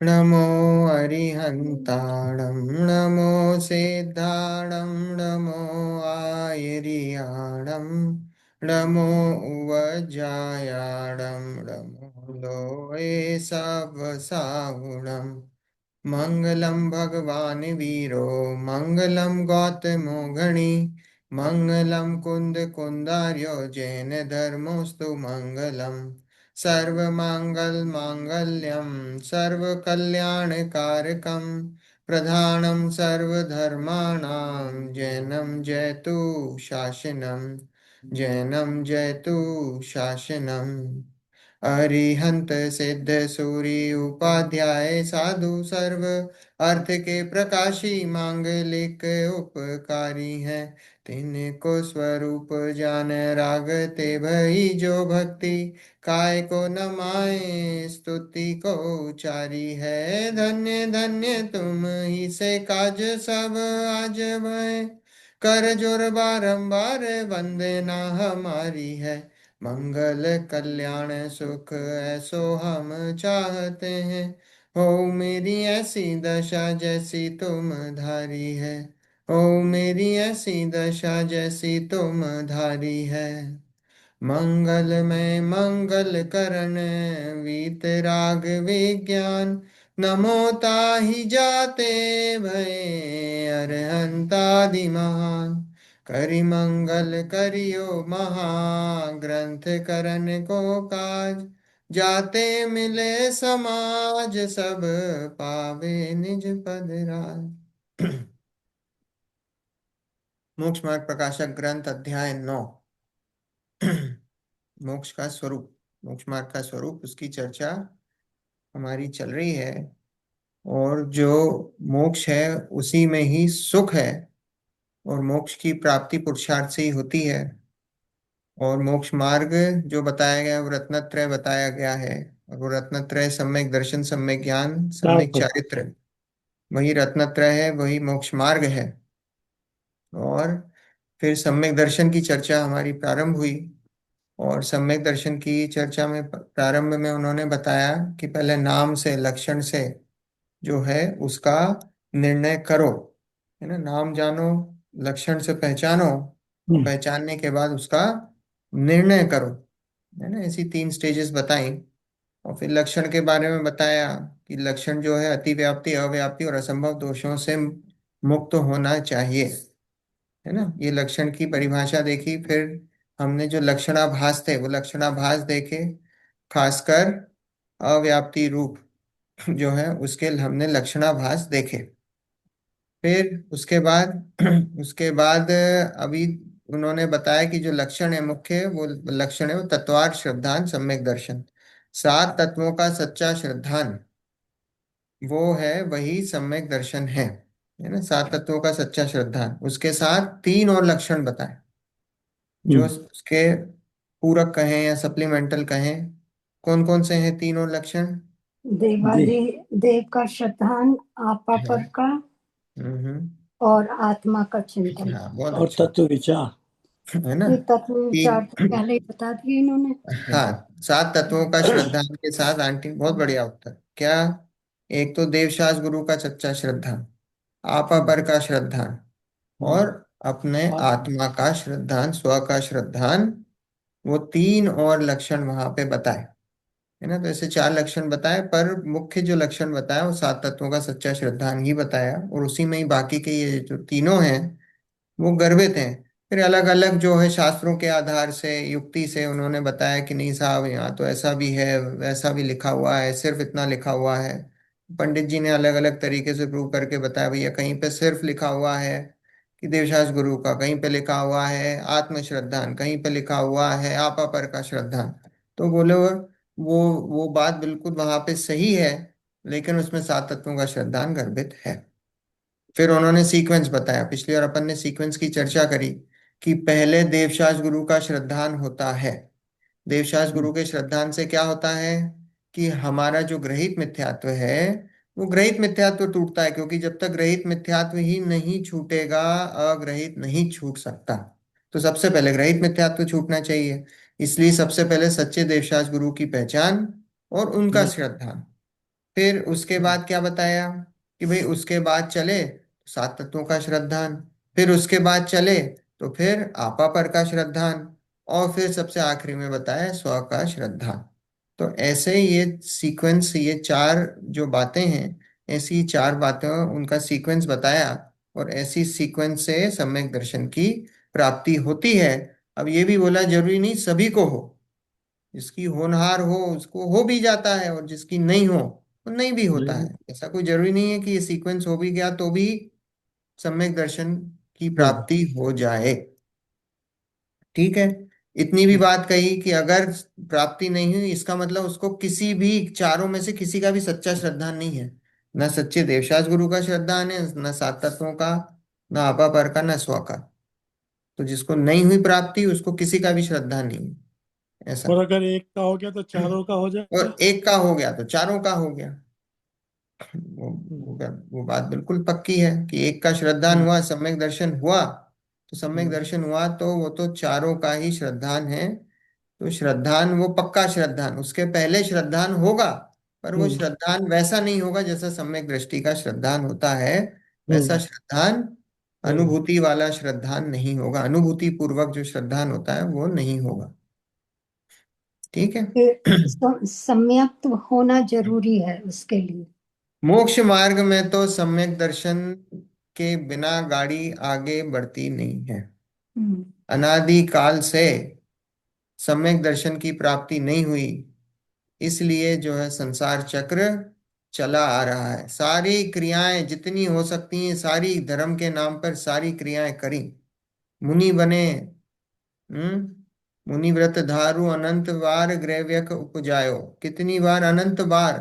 नमो अरिहन्ताणं नमो सिद्धाणं नमो आयर्याणं नमो उवज्रायाणं नमो लोये सवसाहुणम् मंगलम भगवान वीरो मंगलम गौतमो गणी मंगलम कुंद कुंदार्यो जैन धर्मोस्तु मंगलम सर्वमंगल मांगल्यम सर्व कल्याण कारकम प्रधानम सर्वधर्माणां जैनम जयतु शासनम जैनम जयतु शासनम अरिहंत सिद्ध सूरी उपाध्याय साधु सर्व अर्थ के प्रकाशी मांगलिक उपकारी है। तिनको स्वरूप जान राग ते भई जो भक्ति काय को न माए स्तुति को उचारी है। धन्य धन्य तुम ही से काज सब आज भय कर जोर बारंबार वंदना हमारी है। मंगल कल्याण सुख ऐसो हम चाहते हैं। हो मेरी ऐसी दशा जैसी तुम धारी है। हो मेरी ऐसी दशा जैसी तुम धारी है। मंगलमय मंगल करण वीतराग विज्ञान नमो ताहि जाते भय अरहंतादि महान करि मंगल करियो महाग्रंथ करण को काज जाते मिले समाज सब पावे निज पद राज। मोक्ष मार्ग प्रकाशक ग्रंथ अध्याय 9। मोक्ष का स्वरूप, मोक्ष मार्ग का स्वरूप, उसकी चर्चा हमारी चल रही है। और जो मोक्ष है उसी में ही सुख है और मोक्ष की प्राप्ति पुरुषार्थ से ही होती है। और मोक्ष मार्ग जो बताया गया है वो रत्नत्रय बताया गया है। और वो रत्नत्रय सम्यक दर्शन, सम्यक ज्ञान, सम्यक चार। चारित्र, वही रत्नत्रय है, वही मोक्ष मार्ग है। और फिर सम्यक दर्शन की चर्चा हमारी प्रारंभ हुई। और सम्यक दर्शन की चर्चा में प्रारंभ में उन्होंने बताया कि पहले नाम से, लक्षण से जो है उसका निर्णय करो, है ना। नाम जानो, लक्षण से पहचानो, और हम्म। पहचानने के बाद उसका निर्णय करो, है ना। ऐसी 3 स्टेजेस बताई। और फिर लक्षण के बारे में बताया कि लक्षण जो है अतिव्याप्ति, अव्याप्ति और असंभव दोषों से मुक्त होना चाहिए, है ना। ये लक्षण की परिभाषा देखी। फिर हमने जो लक्षणाभास थे वो लक्षणाभास देखे, खासकर अव्याप्ति रूप जो है उसके हमने लक्षणाभास देखे। फिर उसके बाद उसके बाद अभी उन्होंने बताया कि जो लक्षण है मुख्य, वो लक्षण है वो तत्वार्थ श्रद्धान सम्यक दर्शन। 7 तत्वों का सच्चा श्रद्धान वो है, वही सम्यक दर्शन है ना। 7 तत्वों का सच्चा श्रद्धान, उसके साथ 3 और लक्षण बताए जो हम्म। उसके पूरक कहें या सप्लीमेंटल कहें। कौन कौन से हैं 3 और लक्षण? दे देवादि देव का श्रद्धान, आपा हाँ। पर का, हम्म। और आत्मा का चिंतन। हाँ, बहुत और अच्छा, तत्व विचार। है ना। ये तत्व कि विचार तो पहले ही बता दिए इन्होंने। हाँ, 7 तत्वों का श्रद्धान के साथ आंटी, बहुत बढ़िया उत्तर। क्या? एक तो देवशास गुरु का सच्चा श्रद्धा, आपा पर का श्रद्धान, और हम्म। अपने और आत्मा का श्रद्धान, स्व का श्रद्धान। वो 3 और लक्षण वहां पे बताए, है ना। तो ऐसे 4 लक्षण बताए, पर मुख्य जो लक्षण बताया वो 7 तत्वों का सच्चा श्रद्धान ही बताया। और उसी में ही बाकी के ये जो तीनों हैं वो गर्भित हैं। फिर अलग अलग जो है शास्त्रों के आधार से, युक्ति से उन्होंने बताया कि नहीं साहब, यहाँ तो ऐसा भी है, वैसा भी लिखा हुआ है, सिर्फ इतना लिखा हुआ है। पंडित जी ने अलग अलग तरीके से प्रूव करके बताया, भैया कहीं पे सिर्फ लिखा हुआ है कि देवशास गुरु का, कहीं पे लिखा हुआ है आत्म श्रद्धान, कहीं पे लिखा हुआ है आपा पर का श्रद्धान। तो बोले वो बात बिल्कुल वहां पे सही है, लेकिन उसमें 7 तत्वों का श्रद्धान गर्भित है। फिर उन्होंने सीक्वेंस बताया। पिछली बार अपन ने सीक्वेंस की चर्चा करी कि पहले देवशास गुरु का श्रद्धान होता है। देवशास गुरु के श्रद्धान से क्या होता है कि हमारा जो ग्रहित मिथ्यात्व है वो ग्रहित मिथ्यात्व टूटता है, क्योंकि जब तक ग्रहित मिथ्यात्व ही नहीं छूटेगा अग्रहित नहीं छूट सकता। तो सबसे पहले ग्रहित मिथ्यात्व छूटना चाहिए। इसलिए सबसे पहले सच्चे देवशास गुरु की पहचान और उनका हम्म। श्रद्धान। फिर उसके बाद क्या बताया कि भाई उसके बाद चले तो सात तत्वों का श्रद्धान, फिर उसके बाद चले तो फिर आपा पर का श्रद्धान, और फिर सबसे आखिरी में बताया स्व का श्रद्धान। तो ऐसे ये सीक्वेंस, ये चार जो बातें हैं, ऐसी चार बातें उनका सीक्वेंस बताया, और ऐसी सीक्वेंस से सम्यक दर्शन की प्राप्ति होती है। अब ये भी बोला जरूरी नहीं सभी को हो, जिसकी होनहार हो उसको हो भी जाता है, और जिसकी नहीं हो वो नहीं भी होता नहीं। है। ऐसा कोई जरूरी नहीं है कि ये सीक्वेंस हो भी गया तो भी सम्यक दर्शन की हम्म। प्राप्ति हो जाए। ठीक है। इतनी भी बात कही कि अगर प्राप्ति नहीं हुई इसका मतलब उसको किसी भी चारों में से किसी का भी सच्चा श्रद्धान नहीं है। न सच्चे देवशास गुरु का श्रद्धान है, न सात तत्वों का, न आपा पर का, न स्व का। तो जिसको नहीं हुई प्राप्ति उसको किसी का भी श्रद्धा नहीं है, ऐसा। और अगर एक का हो गया तो चारों का हो जाएगा। और एक का हो गया तो चारों का हो गया। वो हम्म। वो बात बिल्कुल पक्की है कि एक का श्रद्धान हम्म। हुआ, सम्यक दर्शन हुआ, तो सम्यक हम्म। दर्शन हुआ तो वो तो चारों का ही श्रद्धान है। तो श्रद्धान वो पक्का श्रद्धान, उसके पहले श्रद्धान होगा, पर वो हम्म। श्रद्धान वैसा नहीं होगा जैसा सम्यक दृष्टि का श्रद्धान होता है। वैसा हम्म। श्रद्धान हम्म। अनुभूति वाला श्रद्धान नहीं होगा, अनुभूति पूर्वक जो श्रद्धान होता है वो नहीं होगा। ठीक है। फिर सम्यक तो होना जरूरी है उसके लिए। मोक्ष मार्ग में तो सम्यक दर्शन के बिना गाड़ी आगे बढ़ती नहीं है। हम्म। अनादि काल से सम्यक दर्शन की प्राप्ति नहीं हुई, इसलिए जो है संसार चक्र चला आ रहा है। सारी क्रियाएं जितनी हो सकती हैं सारी धर्म के नाम पर सारी क्रियाएं करी, मुनि बने। मुनि व्रत धारु अनंत बार ग्रैव्यक उपजायो, कितनी बार? अनंत बार।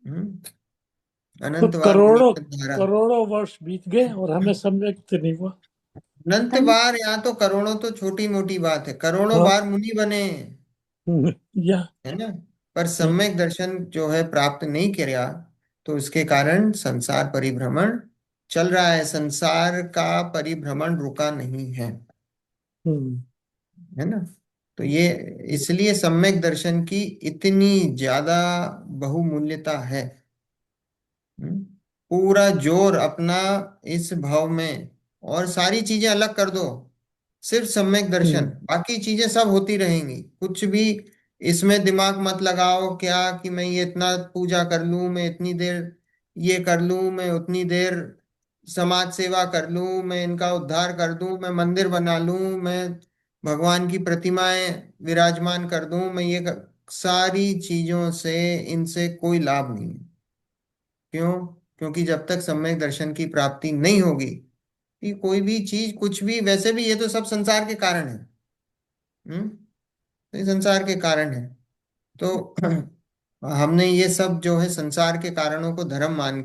हम्म तो अनंत बार मुनि करोड़ों व्रत धारा। करोड़ों वर्ष बीत गए और हमें सम्यक तो नहीं हुआ। अनंत तन बार, यहाँ तो करोड़ों तो छोटी मोटी बात है, करोड़ों हाँ। बार मुनि बने, हम्म। या। है ना। पर हम्म। सम्यक दर्शन जो है प्राप्त नहीं किया, तो उसके कारण संसार परिभ्रमण चल रहा है, संसार का परिभ्रमण रुका नहीं है, हम्म। है ना। तो ये इसलिए सम्यक दर्शन की इतनी ज्यादा बहुमूल्यता है। हम्म? पूरा जोर अपना इस भाव में, और सारी चीजें अलग कर दो, सिर्फ सम्यक दर्शन, हम्म। बाकी चीजें सब होती रहेंगी, कुछ भी इसमें दिमाग मत लगाओ क्या कि मैं ये इतना पूजा कर लूं, मैं इतनी देर ये कर लूं, मैं उतनी देर समाज सेवा कर लूं, मैं इनका उद्धार कर दूं, मैं मंदिर बना लूं, मैं भगवान की प्रतिमाएं विराजमान कर दूं, मैं सारी चीजों से इनसे कोई लाभ नहीं है। क्यों? क्योंकि जब तक सम्यक दर्शन की प्राप्ति नहीं होगी, कि कोई भी चीज कुछ भी, वैसे भी ये तो सब संसार के कारण है। तो ये संसार के कारण है। तो हमने ये सब जो है संसार के कारणों को धर्म मान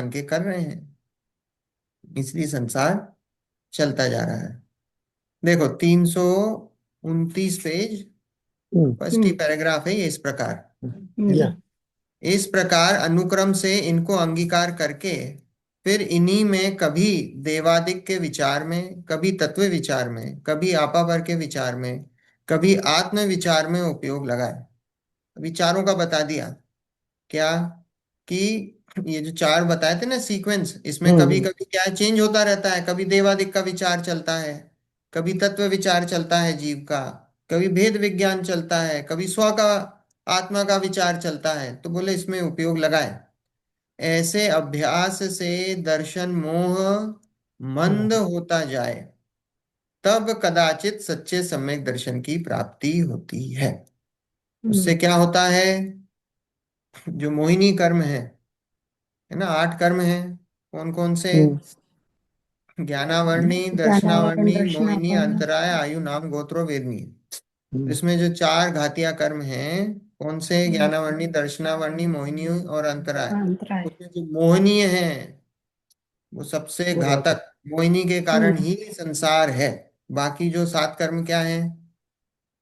के कर रहे हैं, इसलिए संसार चलता जा रहा है। देखो 329 पेज, हम्म। फर्स्ट ही हम्म। पैराग्राफ है ये इस प्रकार। या। इस प्रकार अनुक्रम से इनको अंगीकार करके फिर इन्हीं में कभी देवादिक के विचार में, कभी तत्व विचार में, कभी आपावर के विचार में, कभी आत्म विचार में उपयोग लगाए। अभी चारों का बता दिया क्या, कि ये जो चार बताए थे ना सीक्वेंस, इसमें कभी हम्म। कभी क्या चेंज होता रहता है, कभी देवादिक का विचार चलता है, कभी तत्व विचार चलता है जीव का, कभी भेद विज्ञान चलता है, कभी स्व का, आत्मा का विचार चलता है। तो बोले इसमें उपयोग लगाए। ऐसे अभ्यास से दर्शन मोह मंद हम्म। होता जाए, तब कदाचित सच्चे सम्यक दर्शन की प्राप्ति होती है। उससे हम्म। क्या होता है? जो मोहिनी कर्म है ना, 8 कर्म है, कौन कौन से? हम्म। ज्ञानावर्णी, ज्ञानावरण दर्शनावर्णी, मोहिनी, दर्शनावरण। अंतराय, आयु, नाम, गोत्रो, वेदनी। तो हम्म। इसमें जो चार घातिया कर्म हैं, कौन से? ज्ञानावर्णी, दर्शनावर्णी, मोहिनी और अंतराय। अंतराय। उसमें जो मोहनीय है वो सबसे वो ज्यादा। घातक, मोहिनी के कारण हम्म। ही संसार है। बाकी जो 7 कर्म क्या है,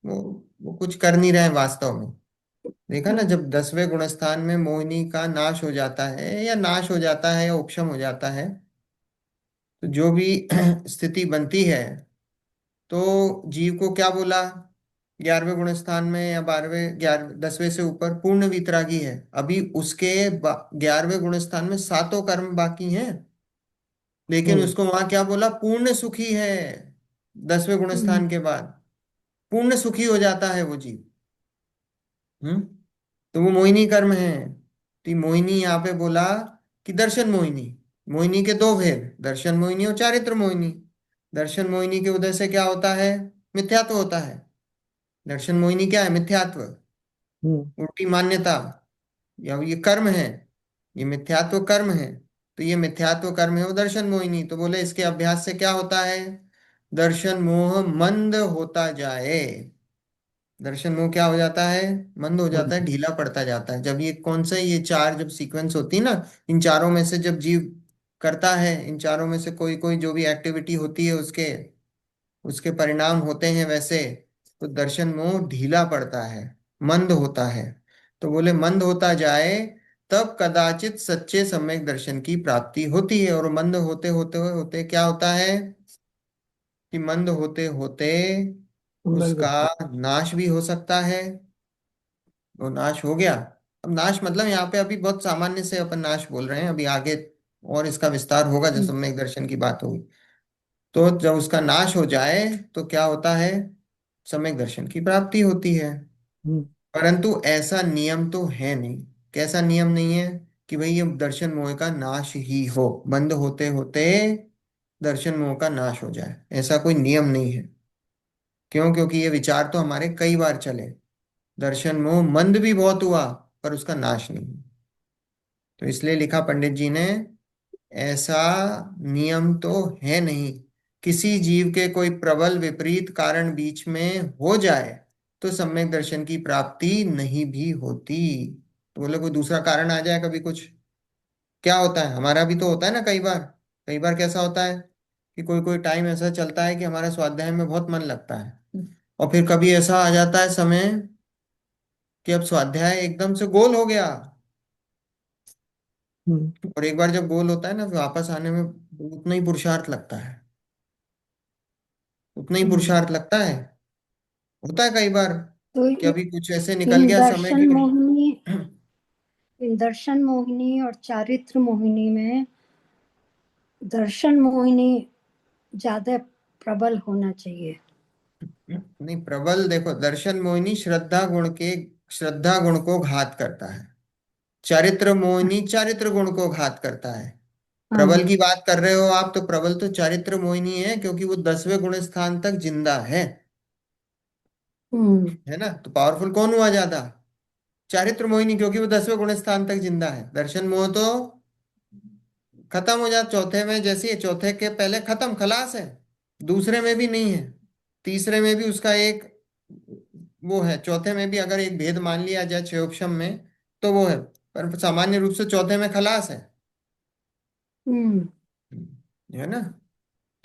वो वो कुछ कर नहीं रहे हैं वास्तव में। देखा ना, हम्म। जब 10वें गुणस्थान में मोहिनी का नाश हो जाता है, या नाश हो जाता है या उपशम हो जाता है, तो जो भी स्थिति बनती है, तो जीव को क्या बोला 11वें गुण स्थान में या 12वें 11 10वें से ऊपर पूर्ण वीतरागी है। अभी उसके 11वें गुण स्थान में सातों कर्म बाकी हैं, लेकिन हम्म उसको वहां क्या बोला, पूर्ण सुखी है। 10वें गुण हम्म स्थान के बाद पूर्ण सुखी हो जाता है वो जीव। हम्म। तो वो मोहिनी कर्म है। तो ये मोहिनी यहाँ पे बोला कि दर्शन मोहिनी। मोहिनी के दो भेद, दर्शन मोहिनी और चारित्र मोहिनी। दर्शन मोहिनी के उदय से क्या होता है, मिथ्यात्व होता है। दर्शन मोहिनी क्या है, मिथ्यात्व, हम्म उल्टी मान्यता, या ये कर्म है, ये मिथ्यात्व कर्म है। तो ये मिथ्यात्व कर्म है वो दर्शन मोहिनी। तो बोले इसके अभ्यास से क्या होता है, दर्शन मोह मंद होता जाए। दर्शन मोह क्या हो जाता है, मंद हो जाता है, हम्म ढीला पड़ता जाता है। जब ये कौन सा, ये चार जब सीक्वेंस होती है ना, इन चारों में से जब जीव करता है, इन चारों में से कोई कोई जो भी एक्टिविटी होती है उसके उसके परिणाम होते हैं वैसे, तो दर्शन मोह ढीला पड़ता है, मंद होता है। तो बोले मंद होता जाए तब कदाचित सच्चे सम्यक दर्शन की प्राप्ति होती है। और मंद होते होते होते क्या होता है, कि मंद होते होते सम्यक उसका दर्शन। नाश भी हो सकता है। वो नाश हो गया। अब नाश मतलब यहाँ पे अभी बहुत सामान्य से अपन नाश बोल रहे हैं, अभी आगे और इसका विस्तार होगा जब हम्म सम्यक दर्शन की बात होगी। तो जब उसका नाश हो जाए तो क्या होता है, सम्यक दर्शन की प्राप्ति होती है। हम्म परंतु ऐसा नियम तो है नहीं। कैसा नियम नहीं है, कि भाई ये दर्शन मोह का नाश ही हो, बंद होते होते दर्शन मोह का नाश हो जाए, ऐसा कोई नियम नहीं है। क्यों, क्योंकि ये विचार तो हमारे कई बार चले। दर्शन मोह मंद भी बहुत हुआ पर उसका नाश नहीं हुआ। तो इसलिए लिखा पंडित जी ने, ऐसा नियम तो है नहीं। किसी जीव के कोई प्रबल विपरीत कारण बीच में हो जाए तो सम्यक दर्शन की प्राप्ति नहीं भी होती। तो बोले कोई दूसरा कारण आ जाए कभी कुछ, क्या होता है, हमारा भी तो होता है ना कई बार। कई बार कैसा होता है कि कोई कोई टाइम ऐसा चलता है कि हमारा स्वाध्याय में बहुत मन लगता है, और फिर कभी ऐसा आ जाता है समय कि अब स्वाध्याय एकदम से गोल हो गया। हम्म और एक बार जब गोल होता है ना, फिर वापस आने में उतना ही पुरुषार्थ लगता है, उतना ही हम्म। पुरुषार्थ लगता है। होता है कई बार तो कि अभी कुछ ऐसे निकल इन गया समय दर्शन की। मोहिनी इन दर्शन मोहिनी और चारित्र मोहिनी में दर्शन मोहिनी ज्यादा प्रबल होना चाहिए। नहीं, प्रबल देखो, दर्शन मोहिनी श्रद्धा गुण को घात करता है। चारित्र मोहिनी चारित्र गुण को घात करता है। हाँ। प्रबल की बात कर रहे हो आप, तो प्रबल तो चारित्र मोहिनी है, क्योंकि वो 10वें गुण स्थान तक जिंदा हम्म है ना। तो पावरफुल कौन हुआ ज्यादा, चारित्र मोहिनी, क्योंकि वो 10वें गुण स्थान तक जिंदा है। दर्शन मोह तो खत्म हो जाता चौथे में, जैसे ही चौथे के पहले खत्म, खलास है। दूसरे में भी नहीं है, तीसरे में भी उसका एक वो है, चौथे में भी अगर एक भेद मान लिया जाए क्षयोक्षम में तो वो है, पर सामान्य रूप से चौथे में खलास है। हम्म है ना।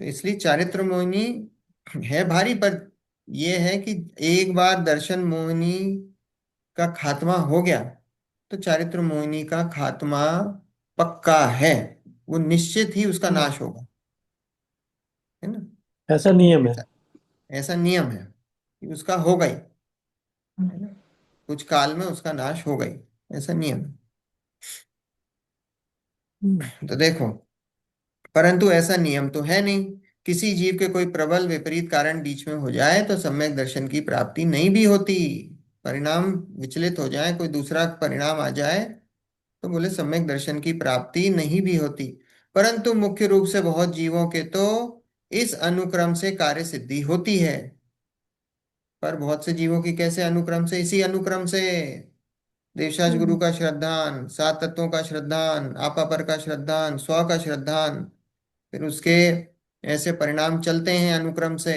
तो इसलिए चारित्र मोहिनी है भारी, पर ये है कि एक बार दर्शन मोहिनी का खात्मा हो गया तो चारित्र मोहिनी का खात्मा पक्का है, वो निश्चित ही उसका हम्म। नाश होगा। है ना। ऐसा नियम है। ऐसा ऐसा नियम है कि उसका होगा ही, है ना, कुछ काल में उसका नाश होगा ही, ऐसा नियम है। हम्म तो देखो, परंतु ऐसा नियम तो है नहीं। किसी जीव के कोई प्रबल विपरीत कारण बीच में हो जाए तो सम्यक दर्शन की प्राप्ति नहीं भी होती। परिणाम विचलित हो जाए, कोई दूसरा परिणाम आ जाए, तो बोले सम्यक दर्शन की प्राप्ति नहीं भी होती। परंतु मुख्य रूप से बहुत जीवों के तो इस अनुक्रम से कार्य सिद्धि होती है। पर बहुत से जीवों की कैसे अनुक्रम से, इसी अनुक्रम से, देवशाच गुरु हम्म का श्रद्धान, सात तत्वों का श्रद्धान, आपा पर का श्रद्धान, स्व का श्रद्धान, फिर उसके ऐसे परिणाम चलते हैं अनुक्रम से।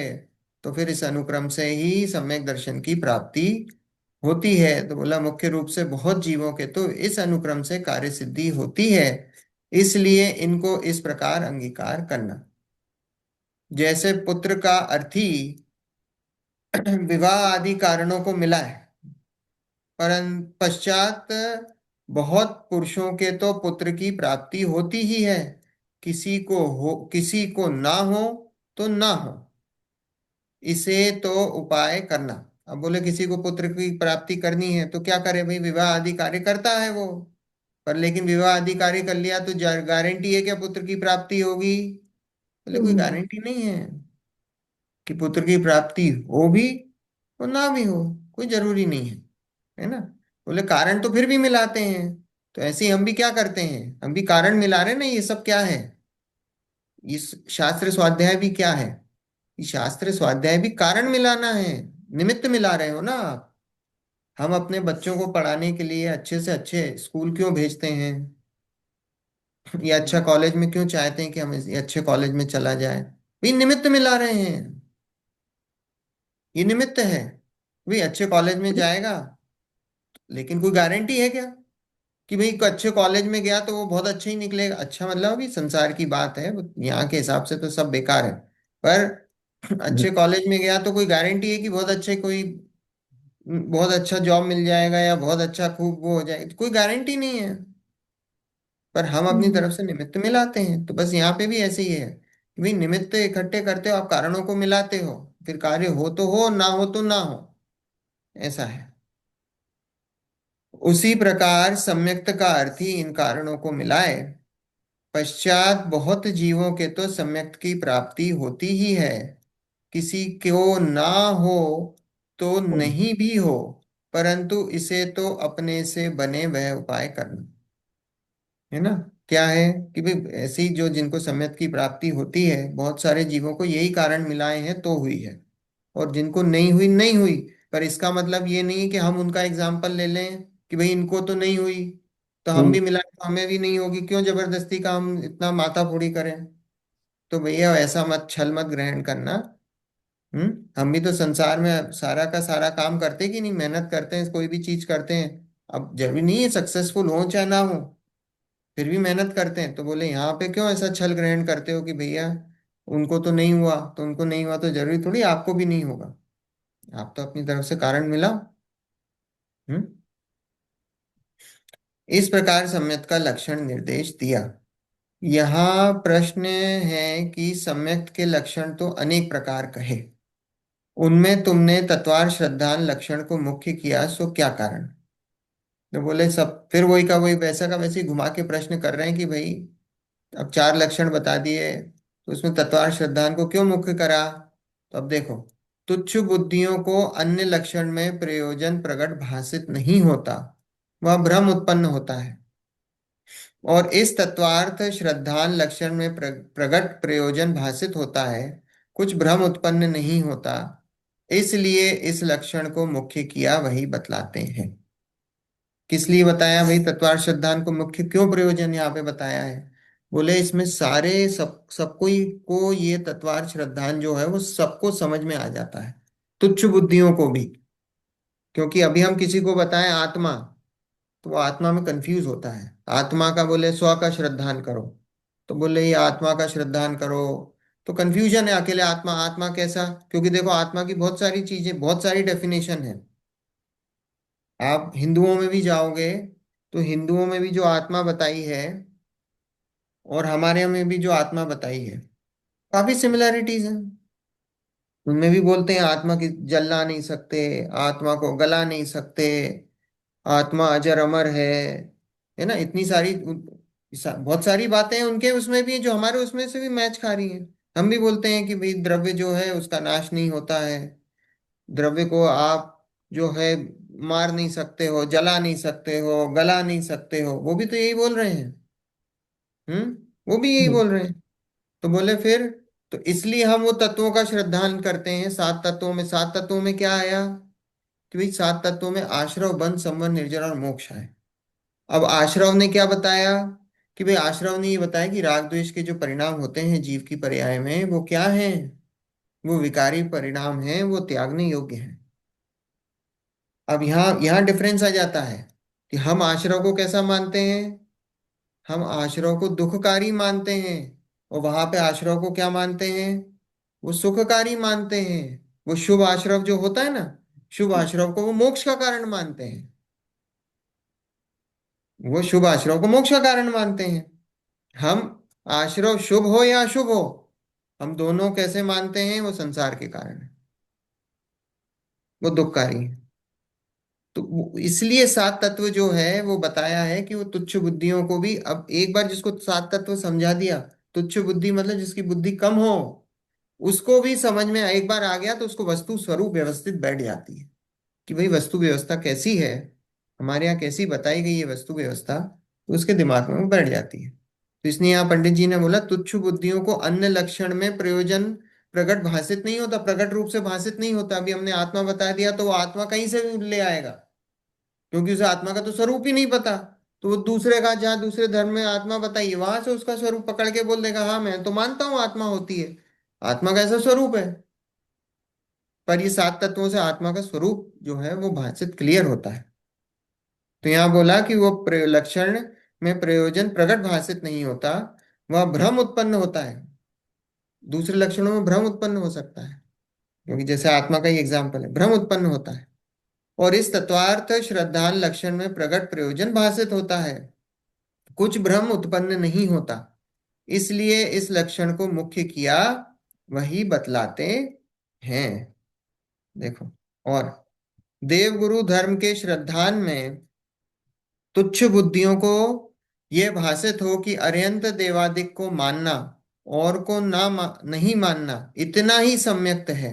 तो फिर इस अनुक्रम से ही सम्यक दर्शन की प्राप्ति होती है। तो बोला मुख्य रूप से बहुत जीवों के तो इस अनुक्रम से कार्य सिद्धि होती है, इसलिए इनको इस प्रकार अंगीकार करना। जैसे पुत्र का अर्थी विवाह आदि कारणों को मिला है, पश्चात बहुत पुरुषों के तो पुत्र की प्राप्ति होती ही है। किसी को ना हो तो ना हो, इसे तो उपाय करना। अब बोले किसी को पुत्र की प्राप्ति करनी है तो क्या करे भाई, विवाह आदि कार्य करता है वो। पर लेकिन विवाह आदि कार्य कर लिया तो गारंटी है क्या पुत्र की प्राप्ति होगी? बोले कोई हम्म, गारंटी नहीं है कि पुत्र की प्राप्ति हो भी और ना भी हो, कोई जरूरी नहीं है ना। बोले कारण तो फिर भी मिलाते हैं। तो ऐसे ही हम भी क्या करते हैं, हम भी कारण मिला रहे हैं ना, ये सब क्या है, इस शास्त्र स्वाध्याय भी क्या है, ये शास्त्र स्वाध्याय भी कारण मिलाना है, निमित्त मिला रहे हो ना आप। हम अपने बच्चों को पढ़ाने के लिए अच्छे से अच्छे स्कूल क्यों भेजते हैं, या अच्छा कॉलेज में क्यों चाहते हैं कि हम ये अच्छे कॉलेज में चला जाए, भी निमित्त मिला रहे हैं। ये निमित्त है, भी अच्छे कॉलेज में जाएगा, लेकिन कोई गारंटी है क्या कि भाई कोई अच्छे कॉलेज में गया तो वो बहुत अच्छा ही निकलेगा? अच्छा मतलब अभी संसार की बात है, यहाँ के हिसाब से तो सब बेकार है। पर अच्छे कॉलेज में गया तो कोई गारंटी है कि बहुत अच्छे कोई बहुत अच्छा जॉब मिल जाएगा या बहुत अच्छा खूब वो हो जाएगा? कोई गारंटी नहीं है। पर हम अपनी हम्म, तरफ से निमित्त मिलाते हैं, तो बस यहाँ पे भी ऐसे ही है कि भाई निमित्त इकट्ठे करते हो आप, कारणों को मिलाते हो, फिर कार्य हो तो हो, ना हो तो ना हो, ऐसा है। उसी प्रकार सम्यक्त का अर्थ ही इन कारणों को मिलाए पश्चात बहुत जीवों के तो सम्यक्त की प्राप्ति होती ही है, किसी को ना हो तो नहीं भी हो, परंतु इसे तो अपने से बने वह उपाय करना, है ना। क्या है कि भाई ऐसी जो जिनको सम्यक की प्राप्ति होती है, बहुत सारे जीवों को यही कारण मिलाए हैं तो हुई है, और जिनको नहीं हुई नहीं हुई। पर इसका मतलब ये नहीं है कि हम उनका एग्जाम्पल ले लें कि भाई इनको तो नहीं हुई तो हम भी हम्म, मिलाएं तो हमें भी नहीं होगी, क्यों जबरदस्ती का हम इतना माथा फोड़ी करें। तो भैया ऐसा मत, छल मत ग्रहण करना। हम भी तो संसार में सारा का सारा काम करते कि नहीं, मेहनत करते हैं, कोई भी चीज करते हैं। अब जरूरी नहीं है सक्सेसफुल हो चाहे ना हो, फिर भी मेहनत करते हैं। तो बोले यहाँ पे क्यों ऐसा छल ग्रहण करते हो कि भैया उनको तो नहीं हुआ तो उनको नहीं हुआ तो जरूरी थोड़ी आपको भी नहीं होगा। आप तो अपनी तरफ से कारण मिलाओ। हम्म। इस प्रकार सम्यक का लक्षण निर्देश दिया। यहाँ प्रश्न है कि सम्यक के लक्षण तो अनेक प्रकार कहे, उनमें तुमने तत्वार श्रद्धान लक्षण को मुख्य किया, सो क्या कारण? तो बोले सब फिर वही का वही, वैसा का वैसे ही घुमा के प्रश्न कर रहे हैं कि भाई अब चार लक्षण बता दिए तो उसमें तत्वार श्रद्धान को क्यों मुख्य करा? तो अब देखो, तुच्छ बुद्धियों को अन्य लक्षण में प्रयोजन प्रकट भासित नहीं होता, वह भ्रम उत्पन्न होता है। और इस तत्वार्थ श्रद्धान लक्षण में प्रकट प्रयोजन भासित होता है, कुछ भ्रम उत्पन्न नहीं होता, इसलिए इस लक्षण को मुख्य किया, वही बतलाते हैं। किस लिए बताया भाई तत्वार्थ श्रद्धान को मुख्य, क्यों प्रयोजन यहाँ पे बताया है? बोले इसमें सारे सबको ही को ये तत्वार्थ श्रद्धान जो है वो सबको समझ में आ जाता है, तुच्छ बुद्धियों को भी। क्योंकि अभी हम किसी को बताएं आत्मा, तो वो आत्मा में कंफ्यूज होता है। आत्मा का बोले स्व का श्रद्धान करो, तो बोले ये आत्मा का श्रद्धान करो, तो कंफ्यूजन है अकेले आत्मा, आत्मा कैसा? क्योंकि देखो आत्मा की बहुत सारी चीजें, बहुत सारी डेफिनेशन है। आप हिंदुओं में भी जाओगे तो हिंदुओं में भी जो आत्मा बताई है और हमारे में भी जो आत्मा बताई है, काफी सिमिलैरिटीज हैं। उनमें भी बोलते हैं आत्मा की जला नहीं सकते, आत्मा को गला नहीं सकते, आत्मा अजर अमर है ना। इतनी सारी बहुत सारी बातें हैं उनके उसमें भी जो हमारे उसमें से भी मैच खा रही हैं। हम भी बोलते हैं कि भाई द्रव्य जो है उसका नाश नहीं होता है, द्रव्य को आप जो है मार नहीं सकते हो, जला नहीं सकते हो, गला नहीं सकते हो, वो भी तो यही बोल रहे हैं। वो भी यही हम्म, बोल रहे हैं। तो बोले फिर, तो इसलिए हम वो तत्वों का श्रद्धान करते हैं। सात तत्वों में, सात तत्वों में क्या आया कि भाई सात तत्वों में आश्रव बंध संवर निर्जर और मोक्ष है। अब आश्रव ने क्या बताया कि भाई आश्रव ने ये बताया कि राग द्वेष के जो परिणाम होते हैं जीव की पर्याय में वो क्या है, वो विकारी परिणाम है, वो त्यागने योग्य है। अब यहाँ यहाँ डिफरेंस आ जाता है कि हम आश्रव को कैसा मानते हैं, हम आश्रव को दुखकारी मानते हैं, और वहां पे आश्रव को क्या मानते हैं, वो सुखकारी मानते हैं। वो शुभ आश्रव जो होता है ना, शुभ आश्रव को वो मोक्ष का कारण मानते हैं, वो शुभ आश्रव को मोक्ष का कारण मानते हैं। हम आश्रव शुभ हो या अशुभ हो, हम दोनों कैसे मानते हैं, वो संसार के कारण है। वो दुखकारी है। तो इसलिए सात तत्व जो है वो बताया है कि वो तुच्छ बुद्धियों को भी, अब एक बार जिसको सात तत्व समझा दिया, तुच्छ बुद्धि मतलब जिसकी बुद्धि कम हो, उसको भी समझ में एक बार आ गया तो उसको वस्तु स्वरूप व्यवस्थित बैठ जाती है कि भाई वस्तु व्यवस्था कैसी है, हमारे यहाँ कैसी बताई गई है वस्तु व्यवस्था, तो उसके दिमाग में वो बैठ जाती है। तो इसलिए यहाँ पंडित जी ने बोला तुच्छ बुद्धियों को अन्य लक्षण में प्रयोजन प्रकट भाषित नहीं होता, प्रकट रूप से भाषित नहीं होता। अभी हमने आत्मा बता दिया तो वो आत्मा कहीं से भी ले आएगा, क्योंकि उसे आत्मा का तो स्वरूप ही नहीं पता। तो वो दूसरे का, जहाँ दूसरे धर्म में आत्मा बताइए वहां से उसका स्वरूप पकड़ के बोल देगा हाँ मैं तो मानता हूँ आत्मा होती है, आत्मा का ऐसा स्वरूप है। पर ये सात तत्वों से आत्मा का स्वरूप जो है वो भाषित क्लियर होता है। तो यहाँ बोला कि वो लक्षण में प्रयोजन प्रकट भाषित नहीं होता, वह भ्रम उत्पन्न होता है। दूसरे लक्षणों में भ्रम उत्पन्न हो सकता है, क्योंकि जैसे आत्मा का ही एग्जाम्पल है, भ्रम उत्पन्न होता है। और इस तत्वार्थ श्रद्धान लक्षण में प्रकट प्रयोजन भाषित होता है, कुछ भ्रम उत्पन्न नहीं होता। इसलिए इस लक्षण को मुख्य किया वही बतलाते हैं। देखो, और देवगुरु धर्म के श्रद्धान में तुच्छ बुद्धियों को यह भाषित हो कि अर्यंत देवादिक को मानना और को नहीं मानना इतना ही सम्यक्त है।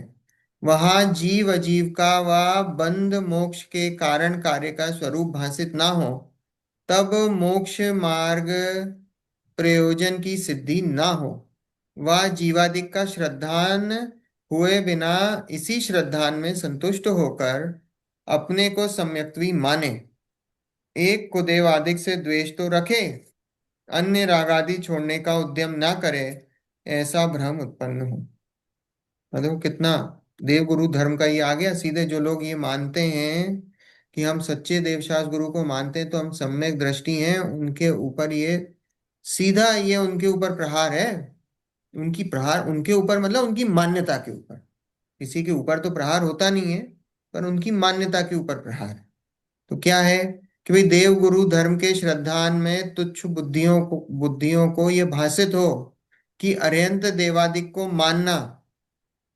वहां जीव अजीव का व बंध मोक्ष के कारण कार्य का स्वरूप भाषित ना हो, तब मोक्ष मार्ग प्रयोजन की सिद्धि ना हो। वह जीवादिक का श्रद्धान हुए बिना इसी श्रद्धान में संतुष्ट होकर अपने को सम्यक्तवी माने, एक को देवादिक से द्वेष तो रखे, अन्य रागादि छोड़ने का उद्यम ना करे, ऐसा भ्रम उत्पन्न हो। मतलब कितना देवगुरु धर्म का ये आ गया। सीधे जो लोग ये मानते हैं कि हम सच्चे देवशास्त्र गुरु को मानते हैं तो हम सम्यक दृष्टि हैं, उनके ऊपर ये सीधा, ये उनके ऊपर प्रहार है। उनकी प्रहार उनके ऊपर मतलब उनकी मान्यता के ऊपर, किसी के ऊपर तो प्रहार होता नहीं है, पर उनकी मान्यता के ऊपर प्रहार है। तो क्या है कि भाई देव गुरु धर्म के श्रद्धान में तुच्छ बुद्धियों को ये भाषित हो कि अरहंत देवादिक को मानना,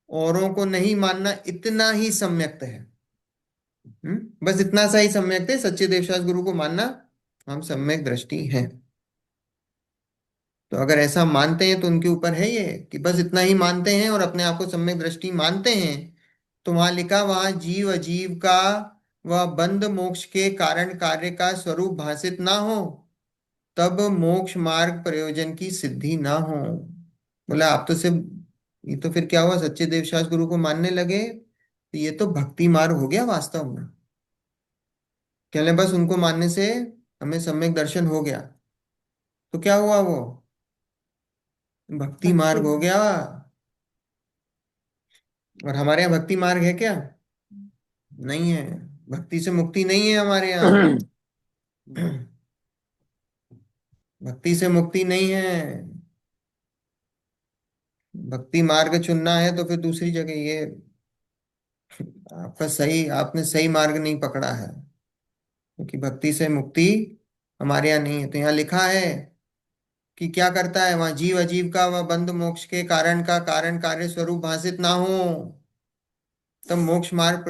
औरों को नहीं मानना इतना ही सम्यक्त है। बस इतना सा ही सम्यक्त है, सच्चे देवशास्त्र गुरु को मानना हम सम्यक दृष्टि हैं। तो अगर ऐसा मानते हैं तो उनके ऊपर है ये कि बस इतना ही मानते हैं और अपने आप को सम्यक दृष्टि मानते हैं। तो वहां लिखा, वहां जीव अजीव का वह बंध मोक्ष के कारण कार्य का स्वरूप भाषित ना हो, तब मोक्ष मार्ग प्रयोजन की सिद्धि ना हो। बोला आप तो सिर्फ, ये तो फिर क्या हुआ, सच्चे देवशास्त्र गुरु को मानने लगे तो ये तो भक्ति मार्ग हो गया वास्तव में। कह ले बस उनको मानने से हमें सम्यक दर्शन हो गया, तो क्या हुआ, वो भक्ति भक्ति मार्ग हो गया। और हमारे यहाँ भक्ति मार्ग है क्या? नहीं है। भक्ति से मुक्ति नहीं है हमारे यहाँ। भक्ति से मुक्ति नहीं है। भक्ति मार्ग चुनना है तो फिर दूसरी जगह, ये आपने सही मार्ग नहीं पकड़ा है, क्योंकि भक्ति से मुक्ति हमारे यहाँ नहीं है। तो यहाँ लिखा है कि क्या करता है, वहां जीव अजीव का वह बंध मोक्ष के कारण का कारण कार्य स्वरूप भाषित ना हो, तब मोक्ष मार्ग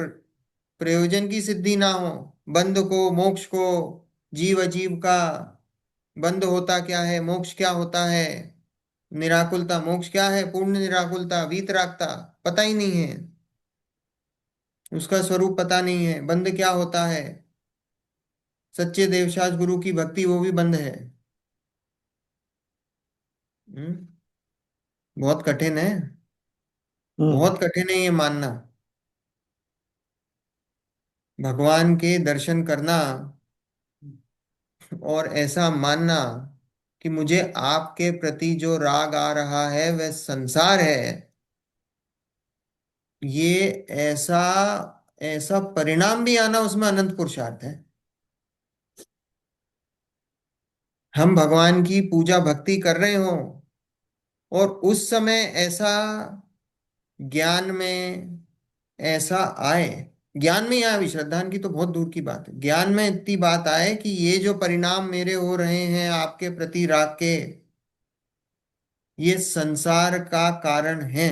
प्रयोजन की सिद्धि ना हो। बंध को, मोक्ष को, जीव अजीव का बंध होता क्या है, मोक्ष क्या होता है, निराकुलता, मोक्ष क्या है, पूर्ण निराकुलता, वीतरागता, पता ही नहीं है, उसका स्वरूप पता नहीं है। बंध क्या होता है, सच्चे देवशास्त्र गुरु की भक्ति वो भी बंध है। हम्म, बहुत कठिन है, हम्म बहुत कठिन है ये मानना। भगवान के दर्शन करना और ऐसा मानना कि मुझे आपके प्रति जो राग आ रहा है वह संसार है, ये ऐसा ऐसा परिणाम भी आना उसमें अनंत पुरुषार्थ है। हम भगवान की पूजा भक्ति कर रहे हो और उस समय ऐसा ज्ञान में ऐसा आए, ज्ञान में आए, श्रद्धान की तो बहुत दूर की बात है, ज्ञान में इतनी बात आए कि ये जो परिणाम मेरे हो रहे हैं आपके प्रति राग के, ये संसार का कारण है,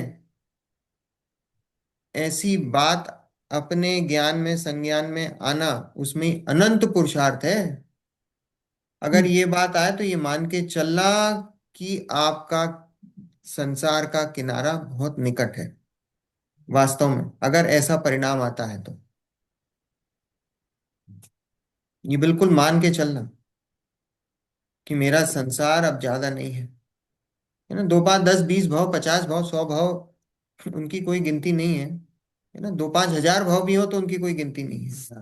ऐसी बात अपने ज्ञान में संज्ञान में आना, उसमें अनंत पुरुषार्थ है। अगर ये बात आए तो ये मान के चलना कि आपका संसार का किनारा बहुत निकट है। वास्तव में अगर ऐसा परिणाम आता है तो ये बिल्कुल मान के चलना कि मेरा संसार अब ज्यादा नहीं है ना। दो पांच दस बीस भाव, 50 भाव, 100 भाव, उनकी कोई गिनती नहीं है ना। दो पांच हजार भाव भी हो तो उनकी कोई गिनती नहीं है।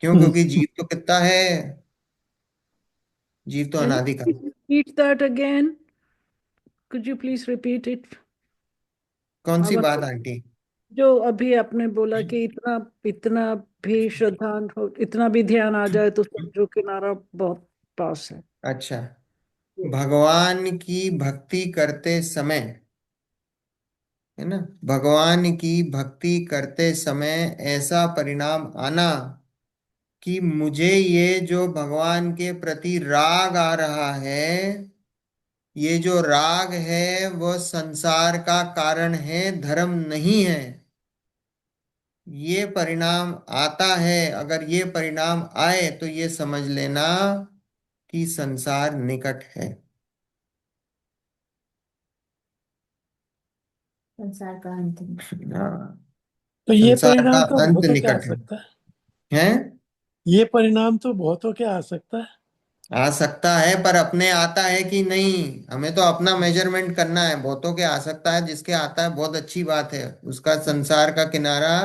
क्यों? हम्म, क्योंकि जीव तो कितना है, जीव तो Can you अनादि का। please repeat that again? Could you please repeat it? कौन सी बात मतलब आंटी? जो अभी आपने बोला कि इतना इतना भी इतना भी ध्यान आ जाए तो समझो किनारा बहुत पास है। अच्छा, भगवान की भक्ति करते समय, है ना, भगवान की भक्ति करते समय ऐसा परिणाम आना कि मुझे ये जो भगवान के प्रति राग आ रहा है, ये जो राग है वह संसार का कारण है, धर्म नहीं है। ये परिणाम आता है, अगर ये परिणाम आए तो ये समझ लेना कि संसार निकट है। संसार का अंत नहीं। हाँ, तो ये संसार का परिणाम तो अंत बहुतों के आ निकट है। सकता है। हैं? ये परिणाम तो बहुतों के आ सकता है। आ सकता है, पर अपने आता है कि नहीं, हमें तो अपना मेजरमेंट करना है। बहुतों के आ सकता है, जिसके आता है बहुत अच्छी बात है, उसका संसार का किनारा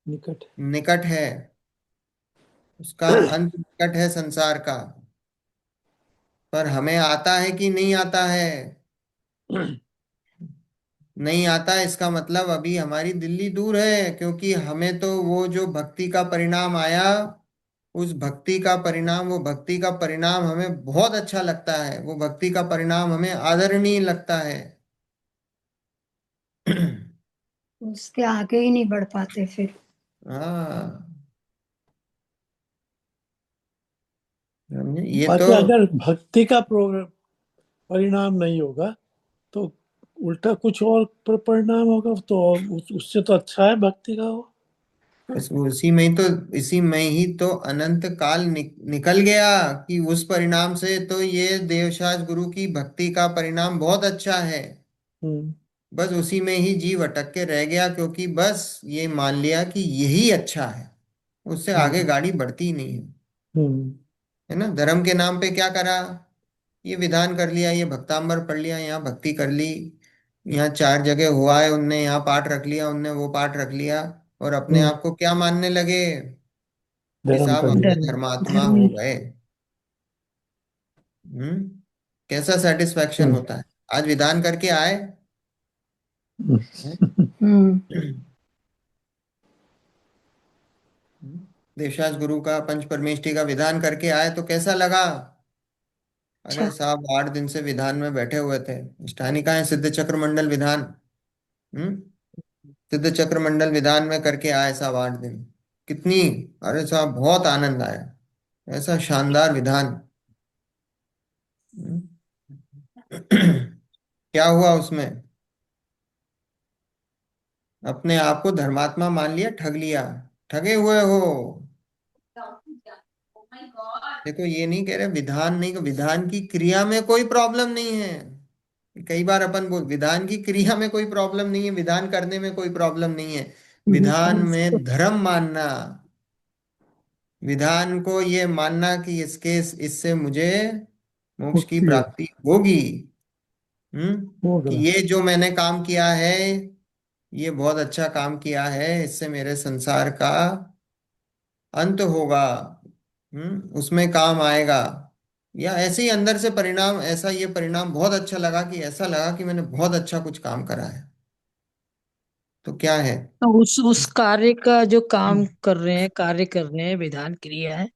निकट। निकट है, उसका अंत निकट है संसार का। पर हमें आता है कि नहीं आता है? नहीं आता, इसका मतलब अभी हमारी दिल्ली दूर है, क्योंकि हमें तो वो जो भक्ति का परिणाम आया, उस भक्ति का परिणाम, वो भक्ति का परिणाम हमें बहुत अच्छा लगता है, वो भक्ति का परिणाम हमें आदरणीय लगता है। उसके आगे ही नहीं बढ़ पाते फिर। हाँ, ये तो बाकी अगर भक्ति का परिणाम नहीं होगा तो उल्टा कुछ और परिणाम होगा, तो उससे तो अच्छा है भक्ति का हो। बस उसी में ही तो, इसी में ही तो अनंत काल निकल गया कि उस परिणाम से तो ये देवशास गुरु की भक्ति का परिणाम बहुत अच्छा है। हम्म। बस उसी में ही जीव अटक के रह गया, क्योंकि बस ये मान लिया कि यही अच्छा है, उससे आगे हम्म। गाड़ी बढ़ती ही नहीं है। हम्म। है ना? धर्म के नाम पे क्या करा, ये विधान कर लिया, ये भक्तांबर पढ़ लिया, यहाँ भक्ति कर ली, यहाँ चार जगह हुआ है, उनने यहाँ पाठ रख लिया, उनने वो पाठ रख लिया, और अपने हम्म। आप को क्या मानने लगे कि धर्म साहब कर हम तो लिया। धर्म धर्मात्मा धर्म। हो गए। हम्म। कैसा सेटिस्फैक्शन हम्म। होता है? आज विधान करके आए। हम्म। देवशास गुरु का पंच परमेष्टि का विधान करके आए तो कैसा लगा? अरे अच्छा। साहब, 8 दिन से विधान में बैठे हुए थे। इष्टानी का है सिद्ध चक्र मंडल विधान। हम्म। सिद्ध चक्र मंडल विधान में करके आए साहब 8 दिन। कितनी, अरे साहब बहुत आनंद आया, ऐसा शानदार विधान। हम्म। क्या हुआ उसमें? अपने आप को धर्मात्मा मान लिया, ठग लिया, ठगे हुए हो। देखो, ये नहीं कह रहे विधान नहीं, विधान की क्रिया में कोई प्रॉब्लम नहीं है। कई बार अपन बोल, विधान की क्रिया में कोई प्रॉब्लम नहीं है, विधान करने में कोई प्रॉब्लम नहीं है। विधान में धर्म मानना, विधान को ये मानना कि इसके, इससे मुझे मोक्ष की मुक्ति हो प्राप्ति होगी। कि होगा। ये जो मैंने काम किया है, ये बहुत अच्छा काम किया है, इससे मेरे संसार का अंत होगा। उसमें काम आएगा। या ऐसे ही अंदर से परिणाम, ऐसा ये परिणाम बहुत अच्छा लगा, कि ऐसा लगा कि मैंने बहुत अच्छा कुछ काम करा है। तो क्या है? तो उस कार्य का जो काम कर रहे हैं, कार्य कर रहे हैं, विधान क्रिया है,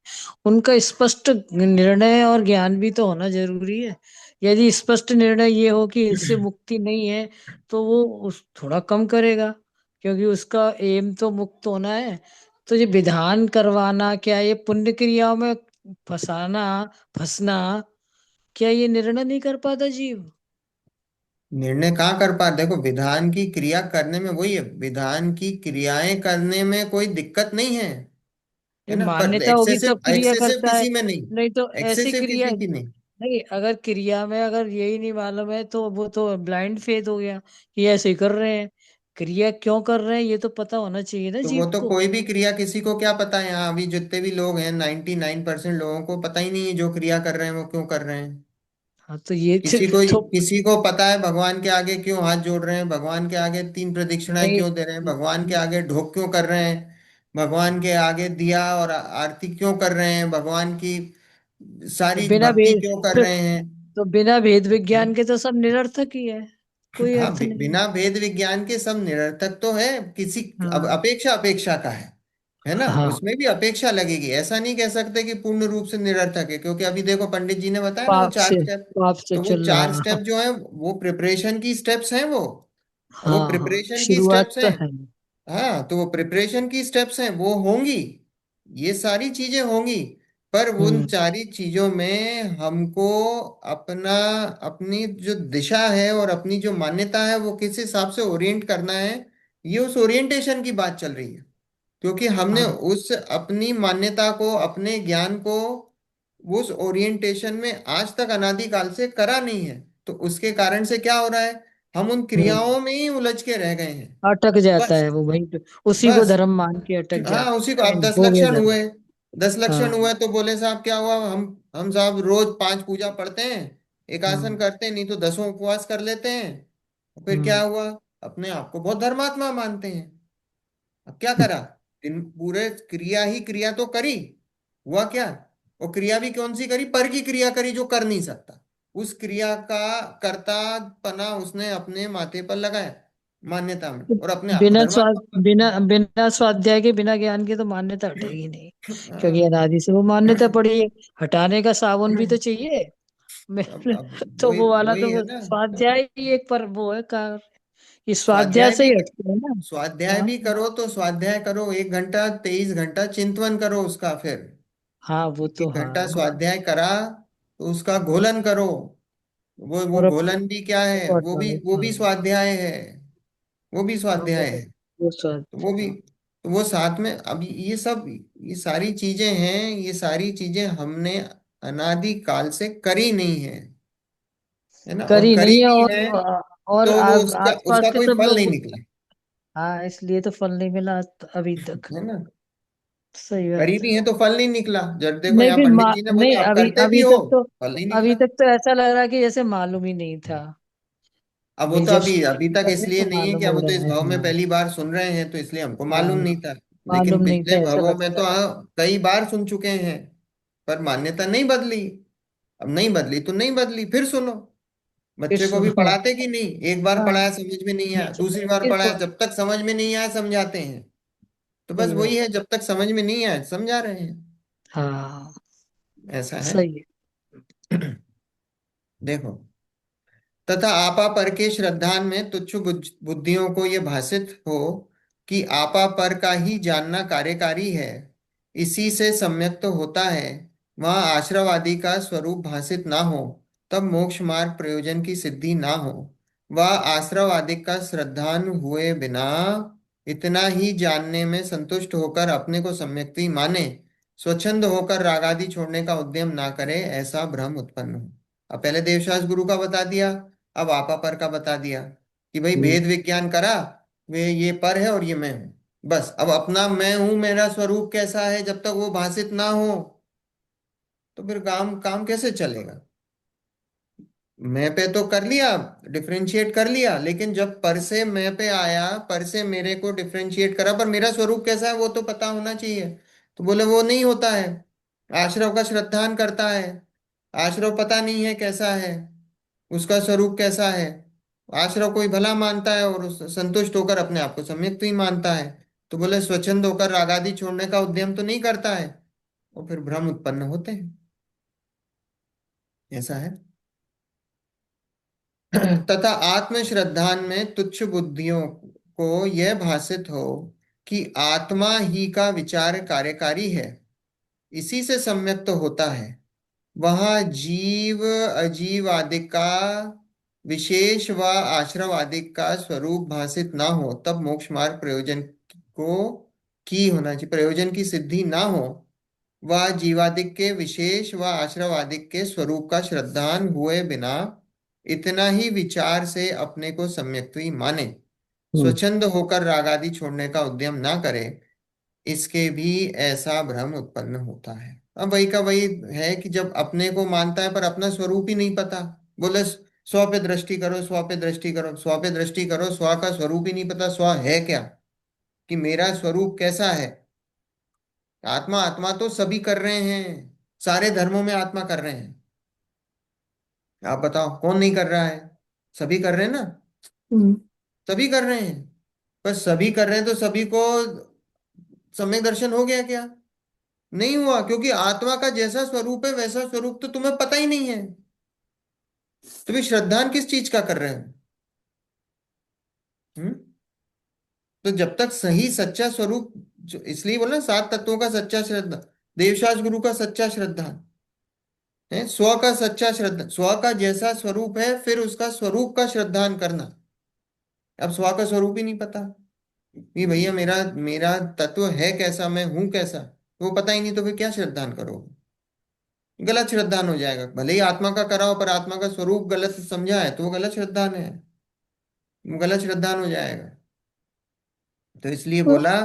उनका स्पष्ट निर्णय और ज्ञान भी तो होना जरूरी है। यदि स्पष्ट निर्णय ये हो कि इनसे मुक्ति नहीं है तो वो उस थोड़ा कम करेगा, क्योंकि उसका एम तो मुक्त होना है। तो ये विधान करवाना, क्या ये पुण्य क्रियाओं में फंसाना, फंसना, क्या ये निर्णय नहीं कर पाता जीव? निर्णय कहाँ कर पा, देखो विधान की क्रिया करने में वही है, विधान की क्रियाएं करने में कोई दिक्कत नहीं है ये ना, पर मान्यता होगी एक्सेसिव तब क्रिया एक्सेसिव करता है। किसी में नहीं, नहीं तो ऐसी एक्सेसिव क्रिया किसी की नहीं। नहीं, अगर क्रिया में अगर यही नहीं मालूम है तो वो तो ब्लाइंड फेथ हो गया कि ऐसे ही कर रहे हैं। क्रिया क्यों कर रहे हैं ये तो पता होना चाहिए ना तो वो जीव तो को। कोई भी क्रिया, किसी को क्या पता है, यहाँ अभी जितने भी लोग हैं 99% लोगों को पता ही नहीं है जो क्रिया कर रहे हैं वो क्यों कर रहे हैं। हाँ तो ये तो किसी को पता है भगवान के आगे क्यों हाथ जोड़ रहे हैं, भगवान के आगे 3 प्रदक्षिणाएं नहीं, क्यों दे रहे हैं, भगवान के आगे ढोक क्यों कर रहे हैं, भगवान के आगे दिया और आरती क्यों कर रहे हैं, भगवान की तो सारी बिना भक्ति भेद क्यों कर तो, रहे हैं। तो बिना भेद विज्ञान के तो सब निरर्थक ही है, कोई हाँ, अर्थ नहीं। बिना भेद विज्ञान के सब निरर्थक तो है, किसी अब हाँ अपेक्षा अपेक्षा का है ना, हाँ। उसमें भी अपेक्षा लगेगी, ऐसा नहीं कह सकते कि पूर्ण रूप से निरर्थक है, क्योंकि अभी देखो पंडित जी ने बताया ना वो पाप चार से स्टेप। पाप से तो वो चल चार रहा। स्टेप जो है वो प्रिपरेशन की स्टेप्स हैं वो हाँ हाँ, प्रिपरेशन की शुरुआत स्टेप्स तो हैं। है। हाँ, तो वो प्रिपरेशन की स्टेप्स हैं, वो होंगी, ये सारी चीजें होंगी, पर उन हम्म। सारी चीजों में हमको अपना अपनी जो दिशा है और अपनी जो मान्यता है वो किस हिसाब से ओरिएंट करना है, ये उस ओरिएंटेशन की बात चल रही है। क्योंकि हमने हाँ उस अपनी मान्यता को, अपने ज्ञान को उस ओरिएंटेशन में आज तक अनादिकाल से करा नहीं है, तो उसके कारण से क्या हो रहा है, हम उन हम्म। क्रियाओं में ही उलझ के रह गए हैं। अटक जाता बस, है वो वहीं पे, उसी को बस। धर्म मान के अटक हाँ, उसी को, जाता है, अब 10 लक्षण हो गया धर्म। हुए, 10 लक्षण हाँ। हुए तो बोले साहब क्या हुआ, हम साहब रोज 5 पूजा पढ़ते हैं, एक आसन हम्म। करते हैं, नहीं तो 10 उपवास कर लेते हैं, फिर क्या हम्म। हुआ, अपने आप को बहुत धर्मात्मा मानते हैं। अब क्या करा, दिन पूरे क्रिया ही क्रिया तो करी, हुआ क्या, वो क्रिया भी कौन सी करी, पर की क्रिया करी जो कर नहीं सकता, उस क्रिया का कर्ता पना उसने अपने माथे पर लगाया, मान्यता में, और अपने आप को धर्मात्मा। बिना स्वाध्याय के, बिना ज्ञान के तो मान्यता हटेगी नहीं, क्योंकि हाँ। अनादि से वो मान्यता पड़ी है। हटाने का साबुन भी तो चाहिए। अब तो वही वो वाला वही तो है वो ना, स्वाध्याय ही एक पर वो है का, ये स्वाध्याय स्वाध्याय से भी, ही हटते हैं ना। स्वाध्याय हाँ भी करो तो स्वाध्याय करो 1 घंटा, 23 घंटा चिंतवन करो उसका, फिर हाँ, वो तो 1 घंटा हाँ। स्वाध्याय करा तो उसका घोलन करो, वो और अब घोलन भी क्या है, वो वो हटा भी लो, वो हाँ। भी स्वाध्याय है, वो भी हाँ, स्वाध्याय है। वो तो वो भी, स्वाध्याय। तो वो साथ में, अब ये सब, ये सारी चीजें हैं, ये सारी चीजें हमने अनादि काल से करी नहीं है, है ना, और करी करी नहीं है, भी है और तो वो उसका आस पास उसका के कोई सब फल नहीं लोग। निकला, हाँ, इसलिए तो फल नहीं मिला अभी तक। है ना, सही करी बात है। भी है तो फल नहीं निकला, जब देखो नहीं यहाँ फिर पंडित जी ने नहीं, बोला आप अभी करते भी हो, फल नहीं अभी निकला। तक तो ऐसा लग रहा है कि जैसे मालूम ही नहीं था। अब वो अभी तो जब अभी अभी स्टार्टिंग तक कर रहे इसलिए तो नहीं है मालूम कि अब हो वो तो इस रहा है। भाव में हाँ पहली बार सुन रहे हैं तो इसलिए हमको मालूम हाँ, नहीं था, लेकिन मालूम नहीं पिछले था ऐसा भावों में लगता तो है। कई बार सुन चुके हैं, पर मान्यता नहीं बदली। अब नहीं बदली तो नहीं बदली, फिर सुनो, फिर बच्चे को भी सुनो। पढ़ाते कि नहीं, एक बार हाँ, पढ़ाया समझ में नहीं आया, नहीं दूसरी समझ बार फिर पढ़ाया, जब तक समझ में नहीं आया समझाते हैं, तो बस सही वही बात। है, जब तक समझ में नहीं आया समझा रहे हैं, हाँ ऐसा है। सही है। देखो, तथा आपा पर के श्रद्धान में तुच्छ बुद्धियों को ये भासित हो कि आपा पर का ही जानना कार्यकारी है, इसी से सम्यक तो होता है, वहाँ आश्रव आदि का स्वरूप भासित ना हो, तब मोक्ष मार्ग प्रयोजन की सिद्धि ना हो, वह आश्रव आदि का श्रद्धान हुए बिना इतना ही जानने में संतुष्ट होकर अपने को सम्यक्ति माने, स्वच्छंद होकर राग आदि छोड़ने का उद्यम ना करे, ऐसा भ्रम उत्पन्न हो। अब पहले देवशास्त्र गुरु का बता दिया, अब आपा पर का बता दिया कि भाई हम्म। भेद विज्ञान करा, वे ये पर है और ये मैं हूं, बस अब अपना मैं हूं मेरा स्वरूप कैसा है जब तक वो भाषित ना हो, तो फिर काम काम कैसे चलेगा। मैं पे तो कर लिया, डिफरेंशिएट कर लिया, लेकिन जब पर से मैं पे आया, पर से मेरे को डिफरेंशिएट करा, पर मेरा स्वरूप कैसा है वो तो पता होना चाहिए, तो बोले वो नहीं होता है, आश्रव का श्रद्धान करता है, आश्रव पता नहीं है कैसा है, उसका स्वरूप कैसा है, आश्रव कोई भला मानता है और संतुष्ट होकर अपने आप को सम्यक तो ही मानता है, तो बोले स्वच्छंद होकर रागादि छोड़ने का उद्यम तो नहीं करता है, और फिर भ्रम उत्पन्न होते हैं, ऐसा है। तथा आत्म श्रद्धान में तुच्छ बुद्धियों को यह भासित हो कि आत्मा ही का विचार कार्यकारी है, इसी से सम्यक तो होता है, वहाँ जीव अजीव आदि का विशेष व आश्रवादिक का स्वरूप भाषित ना हो तब मोक्ष मार्ग प्रयोजन को की होना चाहिए, प्रयोजन की सिद्धि ना हो, वह जीवादिक के विशेष व आश्रवादिक के स्वरूप का श्रद्धान हुए बिना इतना ही विचार से अपने को सम्यक्त्वी माने, स्वच्छंद होकर राग आदि छोड़ने का उद्यम ना करे, इसके भी ऐसा भ्रम उत्पन्न होता है। अब वही का वही है कि जब अपने को मानता है पर अपना स्वरूप ही नहीं पता, बोले स्व पे दृष्टि करो, स्व पे दृष्टि करो, स्व पे दृष्टि करो, स्व का स्वरूप ही नहीं पता, स्व है क्या, कि मेरा स्वरूप कैसा है। आत्मा आत्मा तो सभी कर रहे हैं, सारे धर्मों में आत्मा कर रहे हैं। आप बताओ कौन नहीं कर रहा है? सभी कर रहे हैं ना, हम्म, सभी कर रहे हैं। पर सभी कर रहे हैं तो सभी को सम्यक दर्शन हो गया क्या? नहीं हुआ, क्योंकि आत्मा का जैसा स्वरूप है वैसा स्वरूप तो तुम्हें पता ही नहीं है। तुम्हें श्रद्धान किस चीज का कर रहे हो? हम्म? तो जब तक सही सच्चा स्वरूप, जो इसलिए बोला सात तत्वों का सच्चा श्रद्धा, देवशास गुरु का सच्चा श्रद्धा है, स्व का सच्चा श्रद्धा, स्व का जैसा स्वरूप है फिर उसका स्वरूप का श्रद्धान करना। अब स्व का स्वरूप ही नहीं पता कि भैया मेरा मेरा तत्व है कैसा, मैं हूं कैसा, तो वो पता ही नहीं, तो फिर क्या श्रद्धान करोगे? गलत श्रद्धान हो जाएगा। भले ही आत्मा का कराओ पर आत्मा का स्वरूप गलत समझा है तो वो गलत श्रद्धान है, वो गलत श्रद्धान हो जाएगा। तो इसलिए तो बोला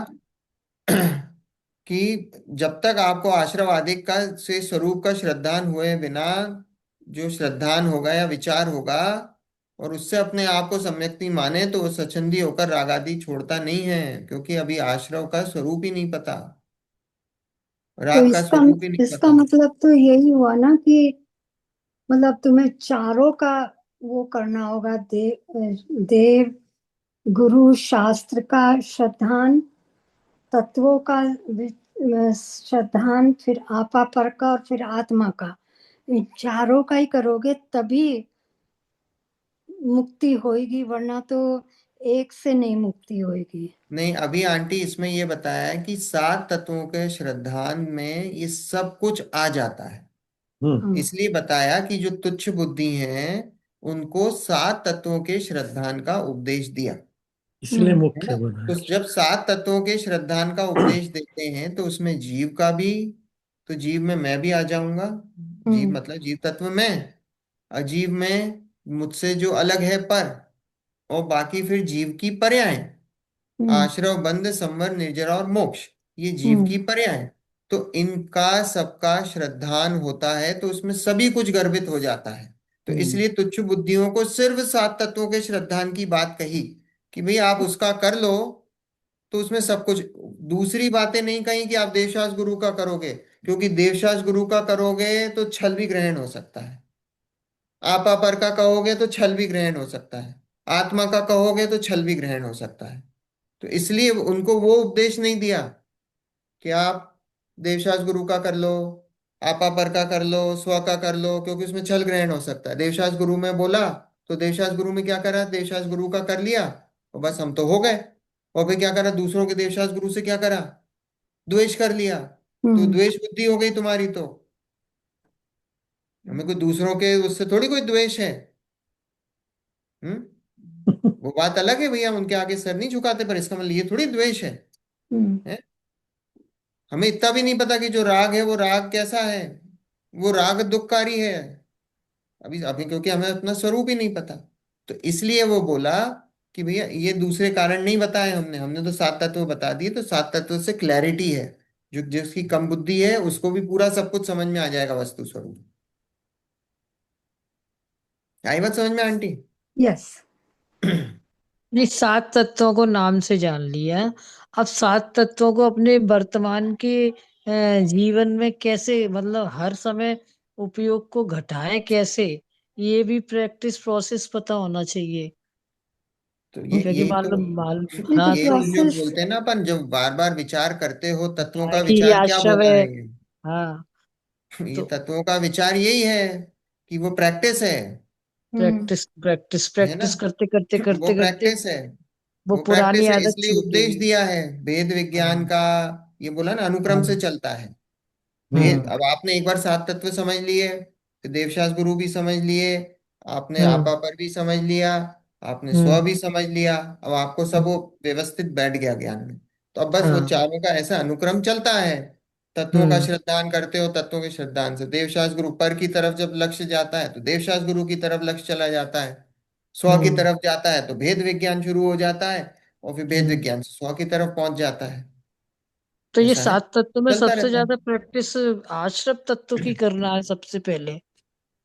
कि जब तक आपको आश्रवादिक का से स्वरूप का श्रद्धान हुए बिना जो श्रद्धान होगा या विचार होगा और उससे अपने आप को सम्यक नहीं माने, तो वो स्वच्छंदी होकर राग आदि छोड़ता नहीं है, क्योंकि अभी आश्रव का स्वरूप ही नहीं पता, तो राग का इसका स्वरूप ही नहीं इसका पता। मतलब तो यही हुआ ना कि मतलब तुम्हें चारों का वो करना होगा, देव गुरु शास्त्र का श्रद्धान, तत्वों का श्रद्धान, फिर आपा पर का और फिर आत्मा का, इन चारों का ही करोगे तभी मुक्ति होएगी, वरना तो एक से नहीं मुक्ति होएगी। नहीं, अभी आंटी इसमें ये बताया है कि सात तत्वों के श्रद्धान में ये सब कुछ आ जाता है। हाँ। इसलिए बताया कि जो तुच्छ बुद्धि हैं उनको सात तत्वों के श्रद्धान का उपदेश दिया, इसलिए है मुख्य ना। तो बनाया। जब सात तत्वों के श्रद्धान का उपदेश देते हैं तो उसमें जीव का भी, तो जीव में मैं भी आ जाऊंगा। जीव हम्म, मतलब जीव तत्व में, अजीव में मुझसे जो अलग है पर, और बाकी फिर जीव की पर्याय, हम्म, आश्रव बंध संवर निर्जरा और मोक्ष, ये जीव हम्म, की पर्याय। तो इनका सबका श्रद्धान होता है तो उसमें सभी कुछ गर्भित हो जाता है। तो हम्म, इसलिए तुच्छ बुद्धियों को सिर्फ सात तत्वों के श्रद्धान की बात कही कि भाई आप उसका कर लो, तो उसमें सब कुछ। दूसरी बातें नहीं कही कि आप देवशास गुरु का करोगे, क्योंकि देवशास गुरु का करोगे तो छल भी ग्रहण हो सकता है, आपा पर का कहोगे तो छल भी ग्रहण हो सकता है, आत्मा का कहोगे तो छल भी ग्रहण हो सकता है। तो इसलिए उनको वो उपदेश नहीं दिया कि आप देवशास गुरु का कर लो, आपा पर का कर लो, स्व का कर लो, क्योंकि उसमें छल ग्रहण हो सकता है। देवशास गुरु में बोला तो देवशास गुरु में क्या करा, देवशास गुरु का कर लिया और बस हम तो हो गए। और फिर क्या करा, दूसरों के देवशास गुरु से क्या करा, द्वेष कर लिया। तो हम्म, द्वेष बुद्धि हो गई तुम्हारी। तो हमें कोई दूसरों के उससे थोड़ी कोई द्वेष है। हम्म? वो बात अलग है भैया, हम उनके आगे सर नहीं झुकाते, पर इसका मतलब ये थोड़ी द्वेष हम्म, है। हमें इतना भी नहीं पता कि जो राग है वो राग कैसा है, वो राग दुखकारी है, अभी अभी क्योंकि हमें अपना स्वरूप ही नहीं पता। तो इसलिए वो बोला कि भैया ये दूसरे कारण नहीं बताए हमने हमने तो सात तत्व बता दिए, तो सात तत्व से क्लैरिटी है। जो जिसकी कम बुद्धि है उसको भी पूरा सब कुछ समझ में आ जाएगा वस्तु स्वरूप। आई बात समझ में आंटी? यस। ये सात तत्वों को नाम से जान लिया। अब सात तत्वों को अपने वर्तमान के जीवन में कैसे, मतलब हर समय उपयोग को घटाएं कैसे, ये भी प्रैक्टिस प्रोसेस पता होना चाहिए। तो ये क्योंकि यही तो, मालूम मालूम नहीं तो हाँ, तो यही जो प्रोसेस, बोलते हैं ना अपन, जब बार बार विचार करते हो तत्वों का कि ये विचार क्या आश्रव बोला है। है ये? हाँ, ये तो तत्वों का विचार यही है कि वो प्रैक्टिस हम्म, प्रैक्टिस प्रैक्टिस है ना। प्रैक्टिस करते करते वो करते करते प्रैक्टिस है, वो वो पुरानी प्रैक्टिस है, आदत इसलिए उपदेश छूटेगी। दिया है वेद विज्ञान हाँ, का। ये बोला ना अनुक्रम से हाँ, चलता है वेद। हम्म, अब आपने एक बार सात तत्व समझ लिए, फिर देवशास गुरु भी समझ लिए, आपने हम्म आपा पर भी समझ लिया, आपने स्व हम्म भी समझ लिया। अब आपको सब वो व्यवस्थित बैठ गया ज्ञान में। तो अब बस वो हाँ चारों का ऐसा अनुक्रम चलता है। तत्वों का हम्म श्रद्धान करते हो, तत्वों के श्रद्धान से देवशास्त्र गुरु पर की तरफ जब लक्ष्य जाता है तो देवशास्त्र गुरु की तरफ लक्ष्य चला जाता है। स्व की हम्म तरफ जाता है तो भेद विज्ञान शुरू हो जाता है, और फिर भेद हम्म। विज्ञान से स्व की तरफ पहुंच जाता है। तो ये ऐसा है, 7 तत्व में चलता सबसे रहता ज्यादा प्रैक्टिस आश्रम तत्व की है। करना है सबसे पहले।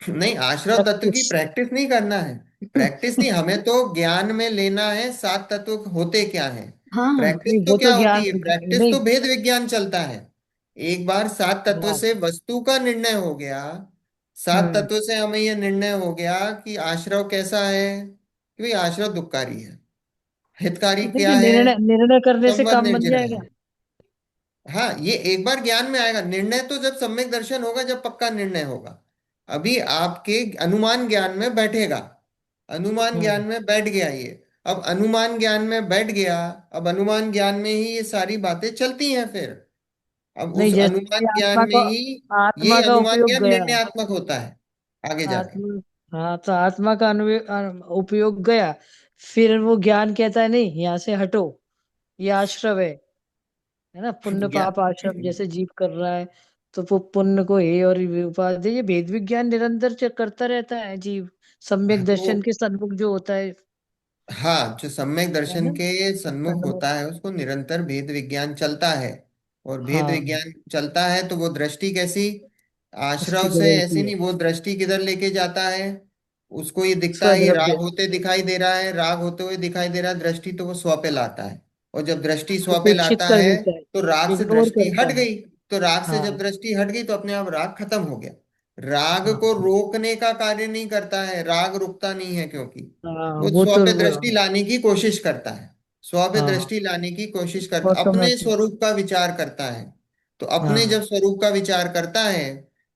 नहीं, आश्रव तत्व की प्रैक्टिस। प्रैक्टिस नहीं करना है। प्रैक्टिस नहीं, हमें तो ज्ञान में लेना है सात तत्व होते क्या हैं। हाँ प्रैक्टिस नहीं तो वो तो क्या ज्ञान होती है, प्रैक्टिस नहीं। तो भेद विज्ञान चलता है। एक बार सात तत्व हाँ से वस्तु का निर्णय हो गया, सात हम्म। तत्व से हमें यह निर्णय हो गया कि आश्रव कैसा है, कि भाई आश्रव दुखकारी है, हितकारी तो क्या देखिए है, निर्णय निर्णय करने से संबंध काम बन निर्जर है। जाएगा। हाँ, ये एक बार ज्ञान में आएगा। निर्णय तो जब सम्यक दर्शन होगा, जब पक्का निर्णय होगा। अभी आपके अनुमान ज्ञान में बैठेगा, अनुमान ज्ञान हम्म। में बैठ गया ये। अब अनुमान ज्ञान में बैठ गया, अब अनुमान ज्ञान में ही ये सारी बातें चलती हैं फिर। अब नहीं उस जैसे अनुमान कि ज्ञान आत्मा में का ही ये आत्मा का अनुमान उपयोग ज्ञान गया। निर्णयात्मक होता है आगे जाके। आत्मा। हाँ तो आत्मा का उपयोग गया। फिर वो ज्ञान कहता है नहीं यहाँ से हटो। ये आश्रव है ना पुण्य पाप आश्रम ज्ञान जैसे जीव कर रहा है। तो वो पुण्य को हे और ये उपाधि ये भेद विज्ञान निरंतर करता रहता है जीव। सम्यक तो दर्शन के सन्मुख जो होता हाँ, जो सम्यक है ना दर्शन के सन्मुख सन्मुख। होता है उसको निरंतर भेद विज्ञान चलता है। और भेद हाँ विज्ञान चलता है तो वो दृष्टि कैसी, उसकी आश्रव से ऐसी बदलती है। नहीं, वो दृष्टि किधर लेके जाता है। उसको ये दिखता है, ये राग स्वद्रव्य। होते दिखाई दे रहा है, राग होते हुए दिखाई दे रहा है, दृष्टि तो वो स्व पे लाता है। और जब दृष्टि स्व पे उपेक्षित लाता कर है देता है। तो राग से इग्नोर दृष्टि करता हट है। गई। तो राग से जब हाँ दृष्टि हट गई तो अपने आप राग खत्म हो गया। राग हाँ को रोकने का कार्य नहीं करता है, राग रुकता नहीं है, क्योंकि हाँ वो वो स्व तो पे दृष्टि लाने की कोशिश करता है। स्व पे हाँ दृष्टि लाने की कोशिश करता, अपने ऑटोमेटिक। स्वरूप का विचार करता है। तो अपने हाँ जब स्वरूप का विचार करता है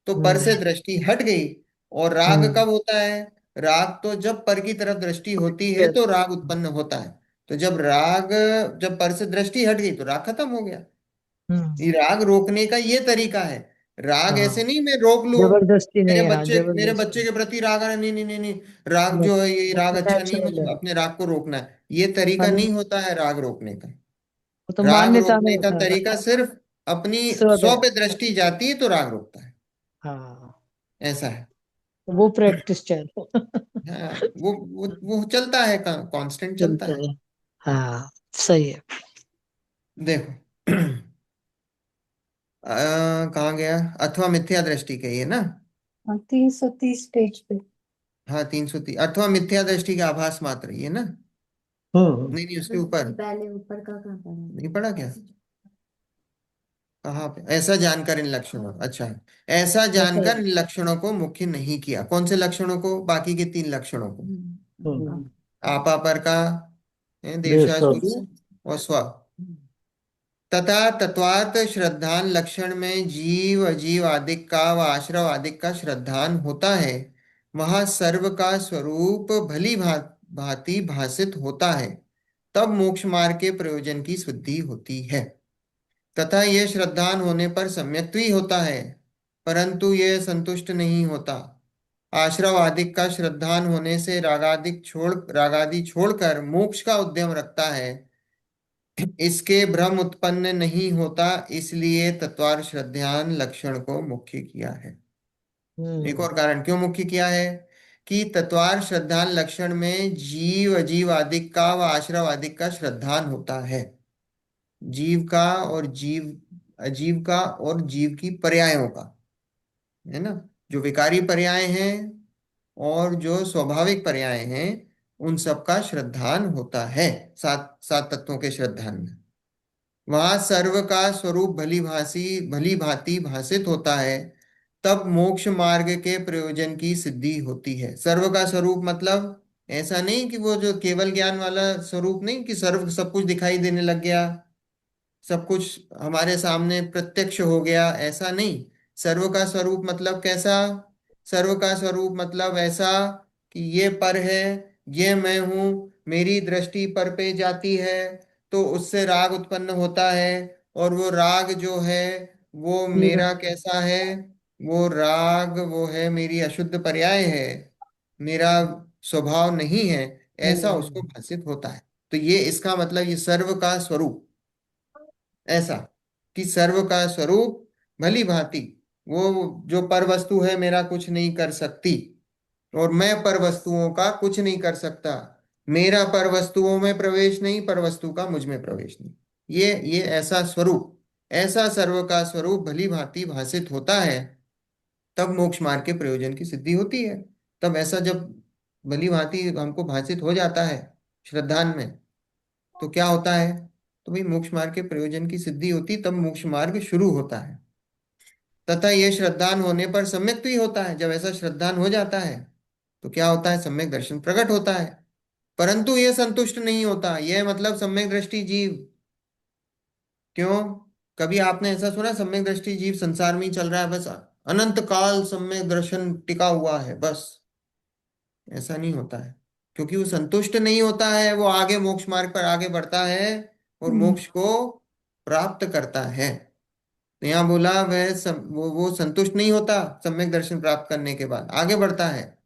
तो पर से हम्म दृष्टि हट गई। और राग हम्म। कब होता है, राग तो जब पर की तरफ दृष्टि होती है तो राग उत्पन्न होता है। तो जब पर से दृष्टि हट गई तो राग खत्म हो गया। ये हम्म। राग रोकने का ये तरीका है। राग हाँ ऐसे नहीं मैं रोक लूं, जबरदस्ती मेरे नहीं हाँ बच्चे मेरे बच्चे जबरदस्ती। के प्रति राग आ रहा है, नहीं नहीं नहीं नहीं, राग नहीं जो है ये वो राग तो अच्छा नहीं, नेचुरल मुझे है। अपने राग को रोकना है, ये तरीका अनु नहीं होता है राग रोकने का। वो तो राग मान्यता में रोकने का होता है। तरीका सिर्फ अपनी स्वगत। स्व पे दृष्टि जाती है तो राग रोकता है। हाँ ऐसा है। वो प्रैक्टिस चाहिए। हाँ, वो चलता है, कांस्टेंट चलता चलता है। है। हाँ सही है। देखो कहाँ गया, अथवा मिथ्या दृष्टि कही है ना। 330 पेज पे। हाँ, 330, अथवा मिथ्या दृष्टि का आभास मात्र, ये ना। हम्म। नहीं नहीं, उसके ऊपर पहले ऊपर का कहाँ पढ़ा, नहीं पढ़ा क्या, कहाँ पे, ऐसा जानकर इन लक्षणों, अच्छा, ऐसा ऐसा है। जानकर इन लक्षणों को मुख्य नहीं किया। कौन से लक्षणों को, बाकी के तीन लक्षणों को। हम्म। आपा पर का, देवशास देवस्व। गुरु और स्व। तथा तत्वार्थ श्रद्धान लक्षण में जीव अजीव आदिक का व आश्रव आदिक का श्रद्धान होता है। वहां सर्व का स्वरूप भली भांति भासित होता है। तब मोक्ष मार्ग के प्रयोजन की सिद्धि होती है। तथा यह श्रद्धान होने पर सम्यक्त्व होता है, परंतु यह संतुष्ट नहीं होता। आश्रव आदिक का श्रद्धान होने से रागादि छोड़कर मोक्ष का उद्यम रखता है। इसके भ्रम उत्पन्न नहीं होता, इसलिए तत्वार श्रद्धान लक्षण को मुख्य किया है। एक हम्म और कारण क्यों मुख्य किया है, कि तत्वार श्रद्धान लक्षण में जीव अजीव आदिक का व आश्रव आदिक का श्रद्धान होता है। जीव का और जीव अजीव का और जीव की पर्यायों का, है ना। जो विकारी पर्याय हैं और जो स्वाभाविक पर्याय हैं, उन सब का श्रद्धान होता है। सात सात तत्वों के श्रद्धान में वहां सर्व का स्वरूप भली भांति भासित होता है। तब मोक्ष मार्ग के प्रयोजन की सिद्धि होती है। सर्व का स्वरूप मतलब ऐसा नहीं कि वो जो केवल ज्ञान वाला स्वरूप नहीं, कि सर्व सब कुछ दिखाई देने लग गया, सब कुछ हमारे सामने प्रत्यक्ष हो गया, ऐसा नहीं। सर्व का स्वरूप मतलब कैसा, सर्व का स्वरूप मतलब ऐसा कि ये पर है, ये मैं हूं, मेरी दृष्टि पर पे जाती है तो उससे राग उत्पन्न होता है। और वो राग जो है वो मेरा निरंतर। कैसा है, वो राग वो है मेरी अशुद्ध पर्याय है। मेरा स्वभाव नहीं है, ऐसा उसको भासित होता है। तो ये इसका मतलब, ये सर्व का स्वरूप ऐसा कि सर्व का स्वरूप भली भांति, वो जो पर वस्तु है मेरा कुछ नहीं कर सकती, और मैं पर वस्तुओं का कुछ नहीं कर सकता, मेरा पर वस्तुओं में प्रवेश नहीं, पर वस्तु का मुझ में प्रवेश नहीं, ये ऐसा स्वरूप, ऐसा सर्व का स्वरूप भली भांति भासित होता है, तब मोक्ष मार्ग के प्रयोजन की सिद्धि होती है। तब ऐसा जब भली भांति हमको भासित हो जाता है श्रद्धान में, तो क्या होता है, तो भाई मोक्ष मार्ग के प्रयोजन की सिद्धि होती, तब मोक्ष मार्ग शुरू होता है। तथा यह श्रद्धान होने पर सम्यक तो ही होता है, जब ऐसा श्रद्धान हो जाता है तो क्या होता है, सम्यक दर्शन प्रकट होता है। परंतु यह संतुष्ट नहीं होता, यह मतलब सम्यक दृष्टि जीव, क्यों, कभी आपने ऐसा सुना सम्यक दृष्टि जीव संसार में ही चल रहा है बस, अनंत काल सम्यक दर्शन टिका हुआ है बस? ऐसा नहीं होता है, क्योंकि वो संतुष्ट नहीं होता है, वो आगे मोक्ष मार्ग पर आगे बढ़ता है और मोक्ष को प्राप्त करता है। तो यहाँ बोला वो संतुष्ट नहीं होता, सम्यक दर्शन प्राप्त करने के बाद आगे बढ़ता है।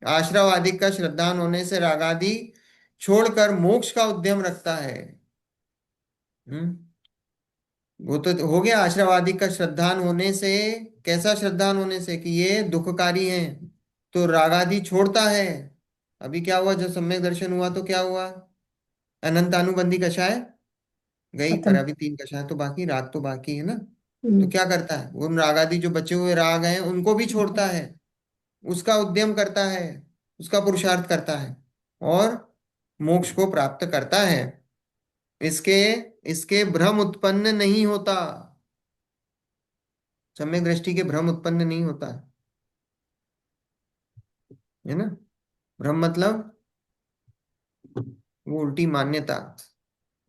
आश्रव आदि का श्रद्धान होने से राग आदि छोड़कर मोक्ष का उद्यम रखता है। हम्म वो तो हो गया आश्रव आदि का श्रद्धान होने से। कैसा श्रद्धान होने से, कि ये दुखकारी है, तो राग आदि छोड़ता है। अभी क्या हुआ, जब सम्यक दर्शन हुआ तो क्या हुआ, अनंत अनुबंधी कषाय गई, पर खत्म। अभी तीन कषाय तो बाकी, राग तो बाकी है ना। तो हम्म, क्या करता है, उन राग आदि जो बचे हुए राग हैं उनको भी छोड़ता है, उसका उद्यम करता है, उसका पुरुषार्थ करता है, और मोक्ष को प्राप्त करता है। इसके इसके भ्रम उत्पन्न नहीं होता, सम्यक दृष्टि के भ्रम उत्पन्न नहीं होता है ना। भ्रम मतलब वो उल्टी मान्यता,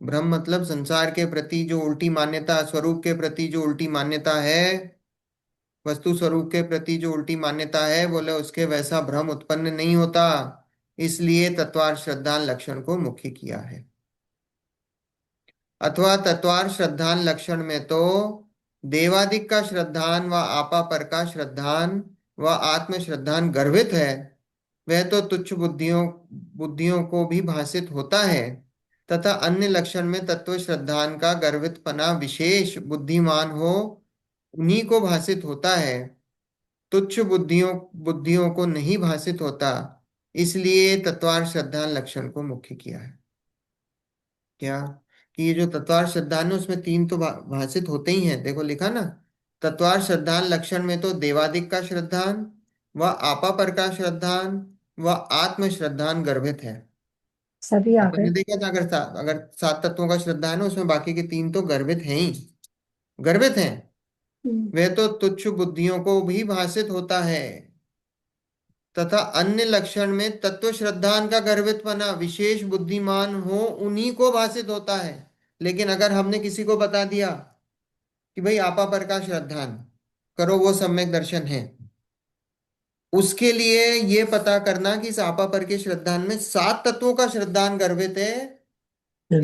भ्रम मतलब संसार के प्रति जो उल्टी मान्यता, स्वरूप के प्रति जो उल्टी मान्यता है, वस्तु स्वरूप के प्रति जो उल्टी मान्यता है, बोले उसके वैसा भ्रम उत्पन्न नहीं होता। इसलिए तत्वार श्रद्धान लक्षण को मुख्य किया है। अथवा तत्वार श्रद्धान लक्षण में तो देवादिक का श्रद्धान व आपा पर का श्रद्धान व आत्म श्रद्धान गर्भित है, वह तो तुच्छ बुद्धियों बुद्धियों को भी भासित होता है। तथा अन्य लक्षण में तत्व श्रद्धान का गर्वितपना विशेष बुद्धिमान हो उन्हीं को भासित होता है, तुच्छ बुद्धियों बुद्धियों को नहीं भासित होता। इसलिए तत्वार श्रद्धान लक्षण को मुख्य किया है। क्या, कि ये जो तत्वार श्रद्धान है उसमें तीन तो भाषित होते ही हैं, देखो लिखा ना, तत्वार श्रद्धान लक्षण में तो देवादिक का श्रद्धान व आपा पर का श्रद्धान व आत्म श्रद्धान गर्भित है। सभी आ अपन गए। ने देखा था, अगर सात तत्वों का श्रद्धान है ना, उसमें बाकी के तीन तो गर्भित हैं ही, गर्भित हैं। हम्म, वह तो तुच्छ बुद्धियों को भी भाषित होता है। तथा अन्य लक्षण में तत्व श्रद्धान का गर्भितपना विशेष बुद्धिमान हो उन्हीं को भाषित होता है। लेकिन अगर हमने किसी को बता दिया कि भाई आपा पर का श्रद्धान करो, वो सम्यक दर्शन है, उसके लिए ये पता करना कि इस आपा पर के श्रद्धान में सात तत्वों का श्रद्धान गर्भित है,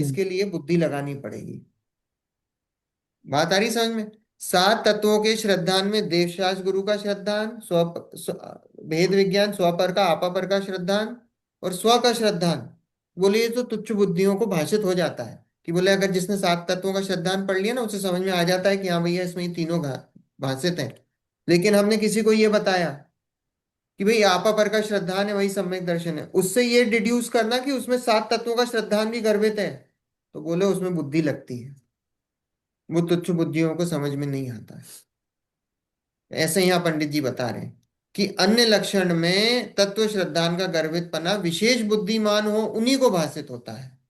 इसके लिए बुद्धि लगानी पड़ेगी। बात आ रही समझ में? सात तत्वों के श्रद्धान में देवशास गुरु का श्रद्धान, भेद विज्ञान स्वपर का आपा पर का श्रद्धान, और स्व का श्रद्धान, बोले ये तो तुच्छ बुद्धियों को भाषित हो जाता है। कि बोले अगर जिसने सात तत्वों का श्रद्धान पढ़ लिया ना, उसे समझ में आ जाता है कि हाँ भैया इसमें ये तीनों भाषित हैं। लेकिन हमने किसी को ये बताया कि भाई आपा पर का श्रद्धान है वही सम्यक दर्शन है, उससे ये डिड्यूस करना कि उसमें सात तत्वों का श्रद्धान भी गर्भित है, तो बोले उसमें बुद्धि लगती है, वो तुच्छ बुद्धियों को समझ में नहीं आता है। ऐसे यहाँ पंडित जी बता रहे हैं कि अन्य लक्षण में तत्व श्रद्धान का गर्भितपना विशेष बुद्धिमान हो उन्हीं को भाषित होता है,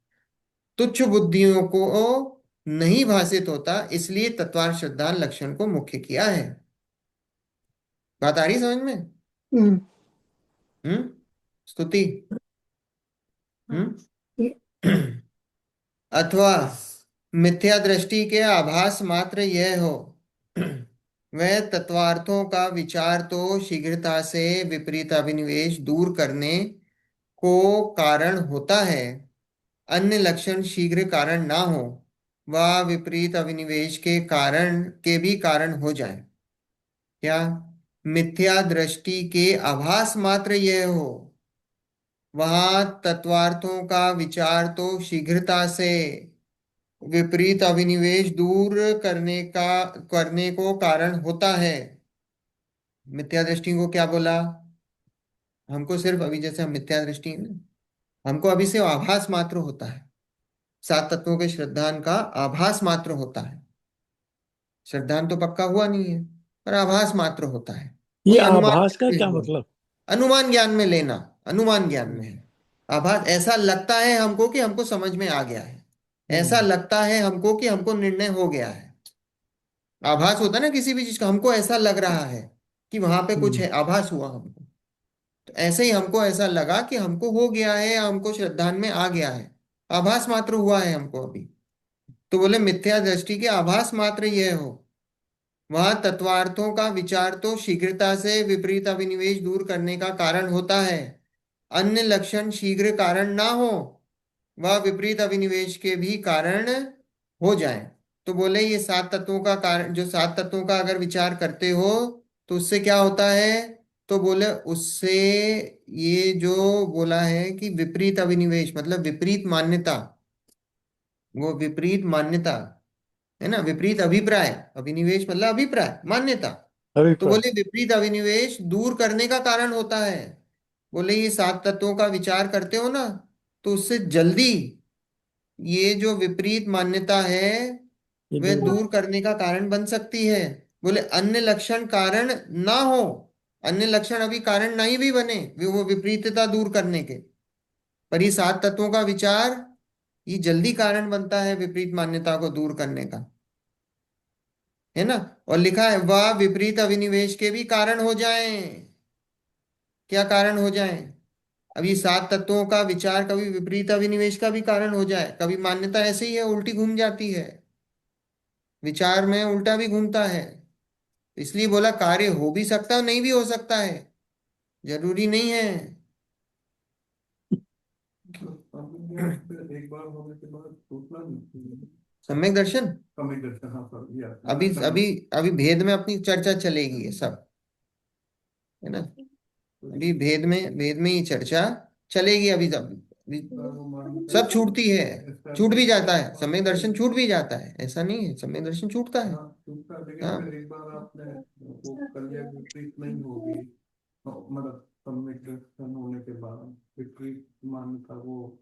तुच्छ बुद्धियों को नहीं भाषित होता। इसलिए तत्वार श्रद्धान लक्षण को मुख्य किया है। बात आ रही समझ में? हम्म, हम्म स्तुति। ये- हम्म अथवा मिथ्या दृष्टि के आभास मात्र यह हो, वह तत्वार्थों का विचार तो शीघ्रता से विपरीत अभिनिवेश दूर करने को कारण होता है, अन्य लक्षण शीघ्र कारण ना हो वह विपरीत अभिनिवेश के कारण के भी कारण हो जाए। क्या, मिथ्या दृष्टि के आभास मात्र यह हो, वहां तत्वार्थों का विचार तो शीघ्रता से विपरीत अभिनिवेश दूर करने को कारण होता है। मिथ्या दृष्टि को क्या बोला? हमको सिर्फ अभी, जैसे हम मिथ्या दृष्टि है ना, हमको अभी से आभास मात्र होता है। सात तत्वों के श्रद्धान का आभास मात्र होता है। श्रद्धान तो पक्का हुआ नहीं है, पर आभास मात्र होता है। ये वही अनुमान आभास का करते क्या हुए, मतलब? अनुमान ज्ञान में लेना, अनुमान ज्ञान में है। आभास, ऐसा लगता है हमको कि हमको समझ में आ गया है, ऐसा लगता है हमको कि हमको निर्णय हो गया है। आभास होता है ना किसी भी चीज का, हमको ऐसा लग रहा है कि वहां पे कुछ है, आभास हुआ हमको। तो ऐसे ही हमको ऐसा लगा कि हमको हो गया है, हमको श्रद्धान में आ गया है, आभास मात्र हुआ है हमको अभी। तो बोले मिथ्या दृष्टि के आभास मात्र यह हो, वहां तत्वार्थों का विचार तो शीघ्रता से विपरीत अभिनिवेश दूर करने का कारण होता है। अन्य लक्षण शीघ्र कारण ना हो, वह विपरीत अभिनिवेश के भी कारण हो जाए। तो बोले ये सात तत्वों का कारण, जो सात तत्वों का अगर विचार करते हो तो उससे क्या होता है? तो बोले उससे, ये जो बोला है कि विपरीत अभिनिवेश मतलब विपरीत मान्यता, वो विपरीत मान्यता है ना, विपरीत अभिप्राय, अभिनिवेश मतलब अभिप्राय, मान्यता। तो अभिप्राय। बोले विपरीत अभिनिवेश दूर करने का कारण होता है। बोले ये सात तत्वों का विचार करते हो ना, तो उससे जल्दी ये जो विपरीत मान्यता है ये वह दूर दूर करने का कारण बन सकती है। बोले अन्य लक्षण कारण ना हो, अन्य लक्षण अभी कारण नहीं भी बने वो विपरीतता दूर करने के, पर ये सात तत्वों का विचार ये जल्दी कारण बनता है विपरीत मान्यता को दूर करने का, है ना। और लिखा है वह विपरीत अभिनिवेश के भी कारण हो जाएं। क्या कारण हो जाएं? अब ये सात तत्वों का विचार कभी विपरीत अभिनिवेश का भी कारण हो जाए, कभी मान्यता ऐसे ही है उल्टी घूम जाती है, विचार में उल्टा भी घूमता है। इसलिए बोला कार्य हो भी सकता है, नहीं भी हो सकता है, जरूरी नहीं है। एक बार होने के बाद टूटना नहीं। सम्यक दर्शन, कमिट दर्शन, हाँ सर, या अभी अभी अभी भेद में अपनी चर्चा चलेगी ये सब, है ना। अभी भेद में ही चर्चा चलेगी अभी सब छूटती है, छूट भी जाता है समय दर्शन, छूट भी जाता है, ऐसा नहीं है समय दर्शन छूटता है। हाँ टूटता है, लेकिन फिर हाँ, एक बार आपने वो कर लिया, विपरीत नहीं होगी, मतलब कमिट दर्शन होने के बाद विपरीत मान्यता वो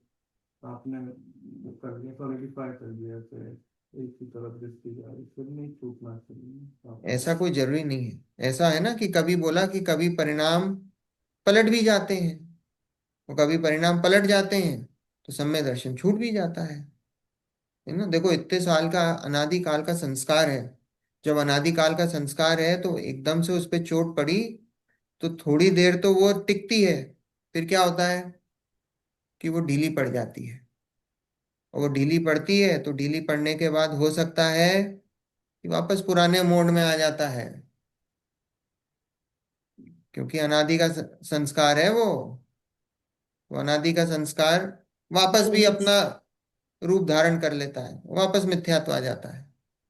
आपने वो कर लिया, सॉलिडिफाई कर दिया, फिर एक ही तरफ दृष्टि जा रही, फिर नहीं छूटना चाहिए आपको। ऐसा कोई जरूरी नहीं है। ऐसा है ना कि कभी बोला कि कभी परिणाम पलट भी जाते हैं, और कभी परिणाम पलट जाते हैं तो सम्य दर्शन छूट भी जाता है ना। देखो इतने साल का अनादि काल का संस्कार है, जब अनादि काल का संस्कार है तो एकदम से उस पर चोट पड़ी तो थोड़ी देर तो वो टिकती है, फिर क्या होता है कि वो ढीली पड़ जाती है। और वो ढीली पड़ती है तो ढीली पड़ने के बाद हो सकता है कि वापस पुराने मोड में आ जाता है, क्योंकि अनादि का संस्कार है वो अनादि का संस्कार वापस भी अपना रूप धारण कर लेता है, वापस मिथ्यात्व आ जाता है।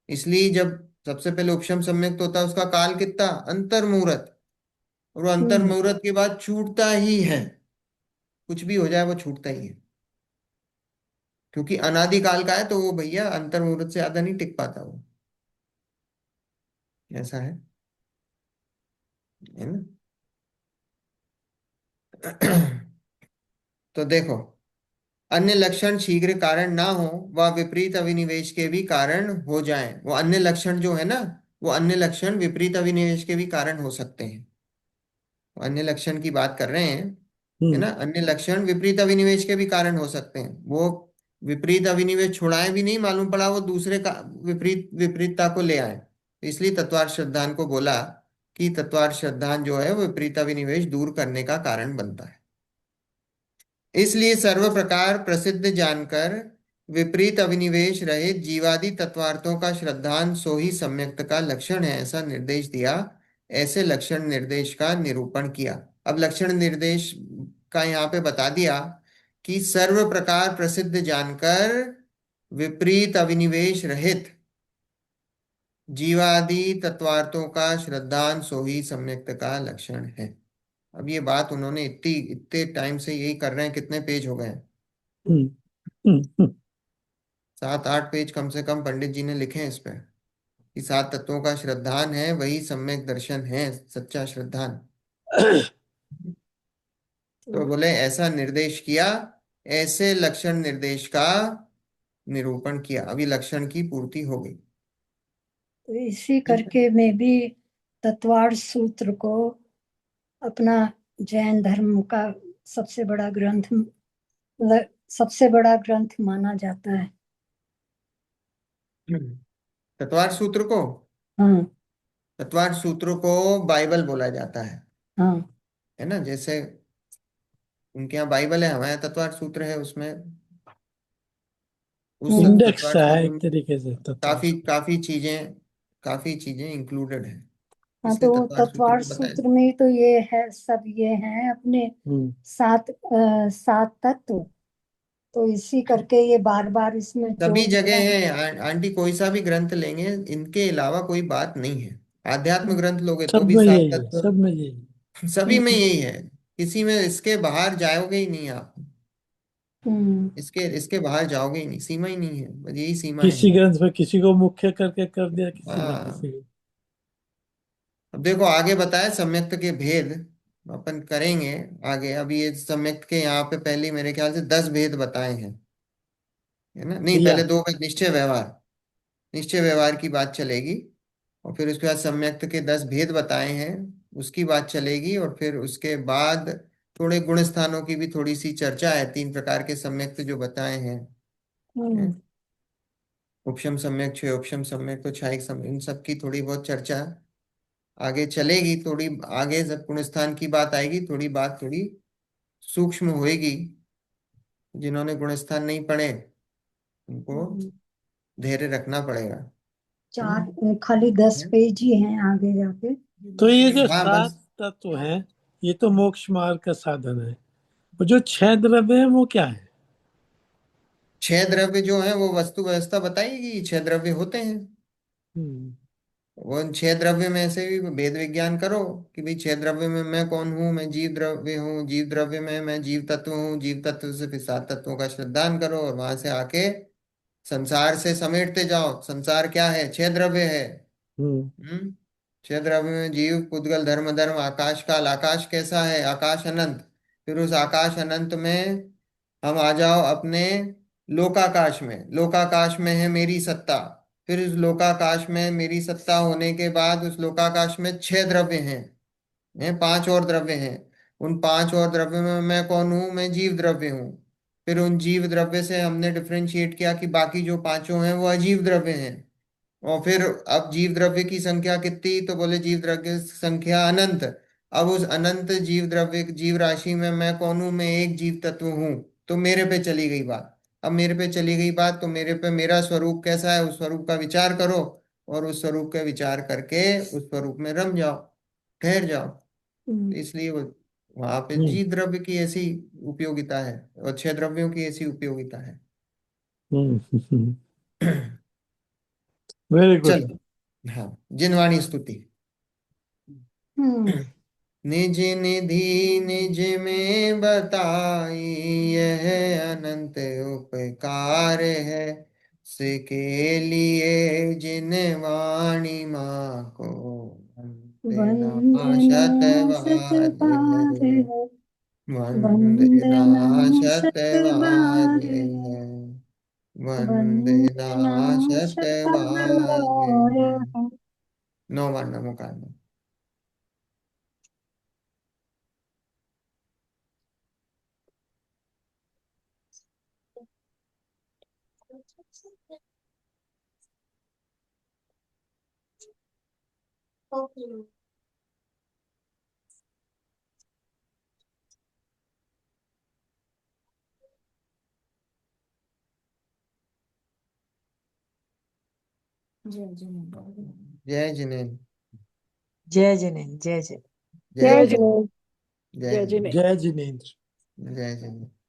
इसलिए जब सबसे पहले उपशम सम्यक्त होता है उसका काल कितना, अंतर मुहूर्त, और वो अंतर मुहूर्त के बाद छूटता ही है, कुछ भी हो जाए वो छूटता ही है, क्योंकि अनादि काल का है तो वो भैया अंतर मुहूर्त से ज्यादा नहीं टिक पाता वो, ऐसा है ना। तो देखो, अन्य लक्षण शीघ्र कारण ना हो वह विपरीत अभिनिवेश के भी कारण हो जाएं। वो अन्य लक्षण जो है ना, वो अन्य लक्षण विपरीत अभिनिवेश के भी कारण हो सकते हैं। वो अन्य लक्षण की बात कर रहे हैं, है हम्म ना। अन्य लक्षण विपरीत अभिनिवेश के भी कारण हो सकते हैं। वो विपरीत अभिनिवेश छुड़ाए भी नहीं, मालूम पड़ा वो दूसरे का विपरीत विपरीतता को ले आए। तो इसलिए तत्वार्थ श्रद्धान को बोला कि तत्वार्थ श्रद्धान जो है वो विपरीत अभिनिवेश दूर करने का कारण बनता है। इसलिए सर्व प्रकार प्रसिद्ध जानकर विपरीत अभिनिवेश रहित जीवादि तत्वार्थों का श्रद्धान सो ही सम्यक्त का लक्षण है, ऐसा निर्देश दिया। ऐसे लक्षण निर्देश का निरूपण किया। अब लक्षण निर्देश का यहाँ पे बता दिया कि सर्व प्रकार प्रसिद्ध जानकर विपरीत अभिनिवेश रहित जीवादि तत्वार्थों का श्रद्धान सो ही सम्यक्त का लक्षण है। अब ये बात उन्होंने इतने टाइम से यही कर रहे हैं, कितने पेज हो गए हैं? हम्म, हम्म, हम्म। 7-8 पेज कम से कम पंडित जी ने लिखे हैं इस पे, कि 7 तत्वों का श्रद्धान है वही सम्यक दर्शन है, सच्चा श्रद्धान। तो बोले ऐसा निर्देश किया, ऐसे लक्षण निर्देश का निरूपण किया, अभी लक्षण की पूर्ति हो गई। तो इसी करके मैं भी तत्वार्थ सूत्र को अपना जैन धर्म का सबसे बड़ा ग्रंथ सबसे बड़ा ग्रंथ माना जाता है। तत्वार्थ सूत्र को, हाँ तत्वार्थ सूत्र को बाइबल बोला जाता हाँ है ना? जैसे उनके यहाँ बाइबल है, हमारे यहाँ तत्वार्थ सूत्र है, उसमें उस इंडेक्स तत्वार्थ है सूत्र एक में तरीके से तत्व। काफी काफी चीजें इंक्लूडेड है, हाँ, तो इसलिए वो तत्वार्थ सूत्र तत्वार्थ को बताया। सूत्र में तो ये है, सब ये है अपने हम्म, सात तत्व। तो इसी करके ये बार बार इसमें सभी जोर दिया जगह है। है आंटी, कोई सा भी ग्रंथ लेंगे इनके अलावा कोई बात नहीं है। आध्यात्म ग्रंथ लोगे तो सब भी में सात यही है, तत्व, सब में यही है। सभी में यही है, किसी में इसके बाहर जाओगे ही नहीं आप, हम्म इसके बाहर जाओगे ही नहीं, सीमा ही नहीं है, बस यही सीमा है। किसी ग्रंथ में किसी को मुख्य करके कर दिया, किसी में किसी हाँ, को। अब देखो आगे बताया सम्यक्त के भेद, अपन करेंगे आगे। अभी ये सम्यक्त के यहाँ पे पहले मेरे ख्याल से 10 भेद बताए हैं, है ना? नहीं, या पहले 2 भेद, निश्चय व्यवहार, निश्चय व्यवहार की बात चलेगी, और फिर उसके बाद सम्यक्त के 10 भेद बताए हैं, उसकी बात चलेगी, और फिर उसके बाद थोड़े गुण स्थानों की भी थोड़ी सी चर्चा है, 3 प्रकार के सम्यक्त जो बताए हैं, हम्म हैं? उपशम सम्यक, क्षयोपशम सम्यक, तो क्षयिक सम्यक, इन सब की थोड़ी बहुत चर्चा आगे चलेगी। थोड़ी आगे जब गुण स्थान की बात आएगी, थोड़ी बात थोड़ी सूक्ष्म होएगी, जिन्होंने गुण स्थान नहीं पढ़े उनको हम्म। धैर्य रखना पड़ेगा। खाली 10 हैं? पेज ही हैं आगे जाके। तो ये जो हाँ सात बस, तत्व हैं, ये तो मोक्ष मार्ग का साधन है। और जो 6 द्रव्य है वो क्या है? 6 द्रव्य जो है वो वस्तु व्यवस्था बताएगी, 6 द्रव्य होते हैं। हम्म, वो इन 6 द्रव्य में से भी भेद विज्ञान करो, कि भाई 6 द्रव्य में मैं कौन हूँ, मैं जीव द्रव्य हूँ, जीव द्रव्य में मैं जीव तत्व हूँ, जीव तत्व से फिर 7 तत्वों का श्रद्धान करो, और वहां से आके संसार से समेटते जाओ। संसार क्या है? 6 द्रव्य है। हम्म, हम्म। 6 द्रव्य में जीव, पुद्गल, धर्म, धर्म, आकाश काल। आकाश कैसा है? आकाश अनंत। फिर उस आकाश अनंत में हम आ जाओ अपने लोकाकाश में। लोकाकाश में है मेरी सत्ता। फिर उस लोकाकाश में मेरी सत्ता होने के बाद उस लोकाकाश में 6 द्रव्य हैं, 5 और द्रव्य हैं। उन 5 और द्रव्य में मैं कौन हूँ? मैं जीव द्रव्य हूँ। फिर उन जीव द्रव्य से हमने डिफ्रेंशिएट किया कि बाकी जो पांचों हैं वो अजीव द्रव्य हैं। और फिर अब जीव द्रव्य की संख्या कितनी? तो बोले जीव द्रव्य की संख्या अनंत। अब उस अनंत जीव द्रव्य, जीव राशि में मैं कौन हूं? मैं एक जीव तत्व हूं। तो मेरे पे चली गई बात। अब मेरे पे चली गई बात, तो मेरे पे मेरा स्वरूप कैसा है, उस स्वरूप का विचार करो, और उस स्वरूप का विचार करके उस स्वरूप में रम जाओ, ठहर जाओ। तो हम्म इसलिए वो वहां पे हम्म, जीव द्रव्य की ऐसी उपयोगिता है, और 6 द्रव्यों की ऐसी उपयोगिता है। हम्म। Very good. चलो, हाँ, जिनवाणी स्तुति। हम्म निज निधि निज में बताई, यह अनंत उपकार है, सिके लिए जिन वाणी माँ को वंदना वंदना शतवार है, शतबार है, वंदना वंदना शतवार शतबार है, है, वंदना वंदना शतवार है। शतबार है। 9 बार नमोकार में। जय जिनेन्द्र। जय जिनेन्द्र, जय जय। जय जय जय जिनेन्द्र। जय। जय जय जिनेन्द्र। जिनेन्द्र। जय जिनेन्द्र। जय जिनेन्द्र।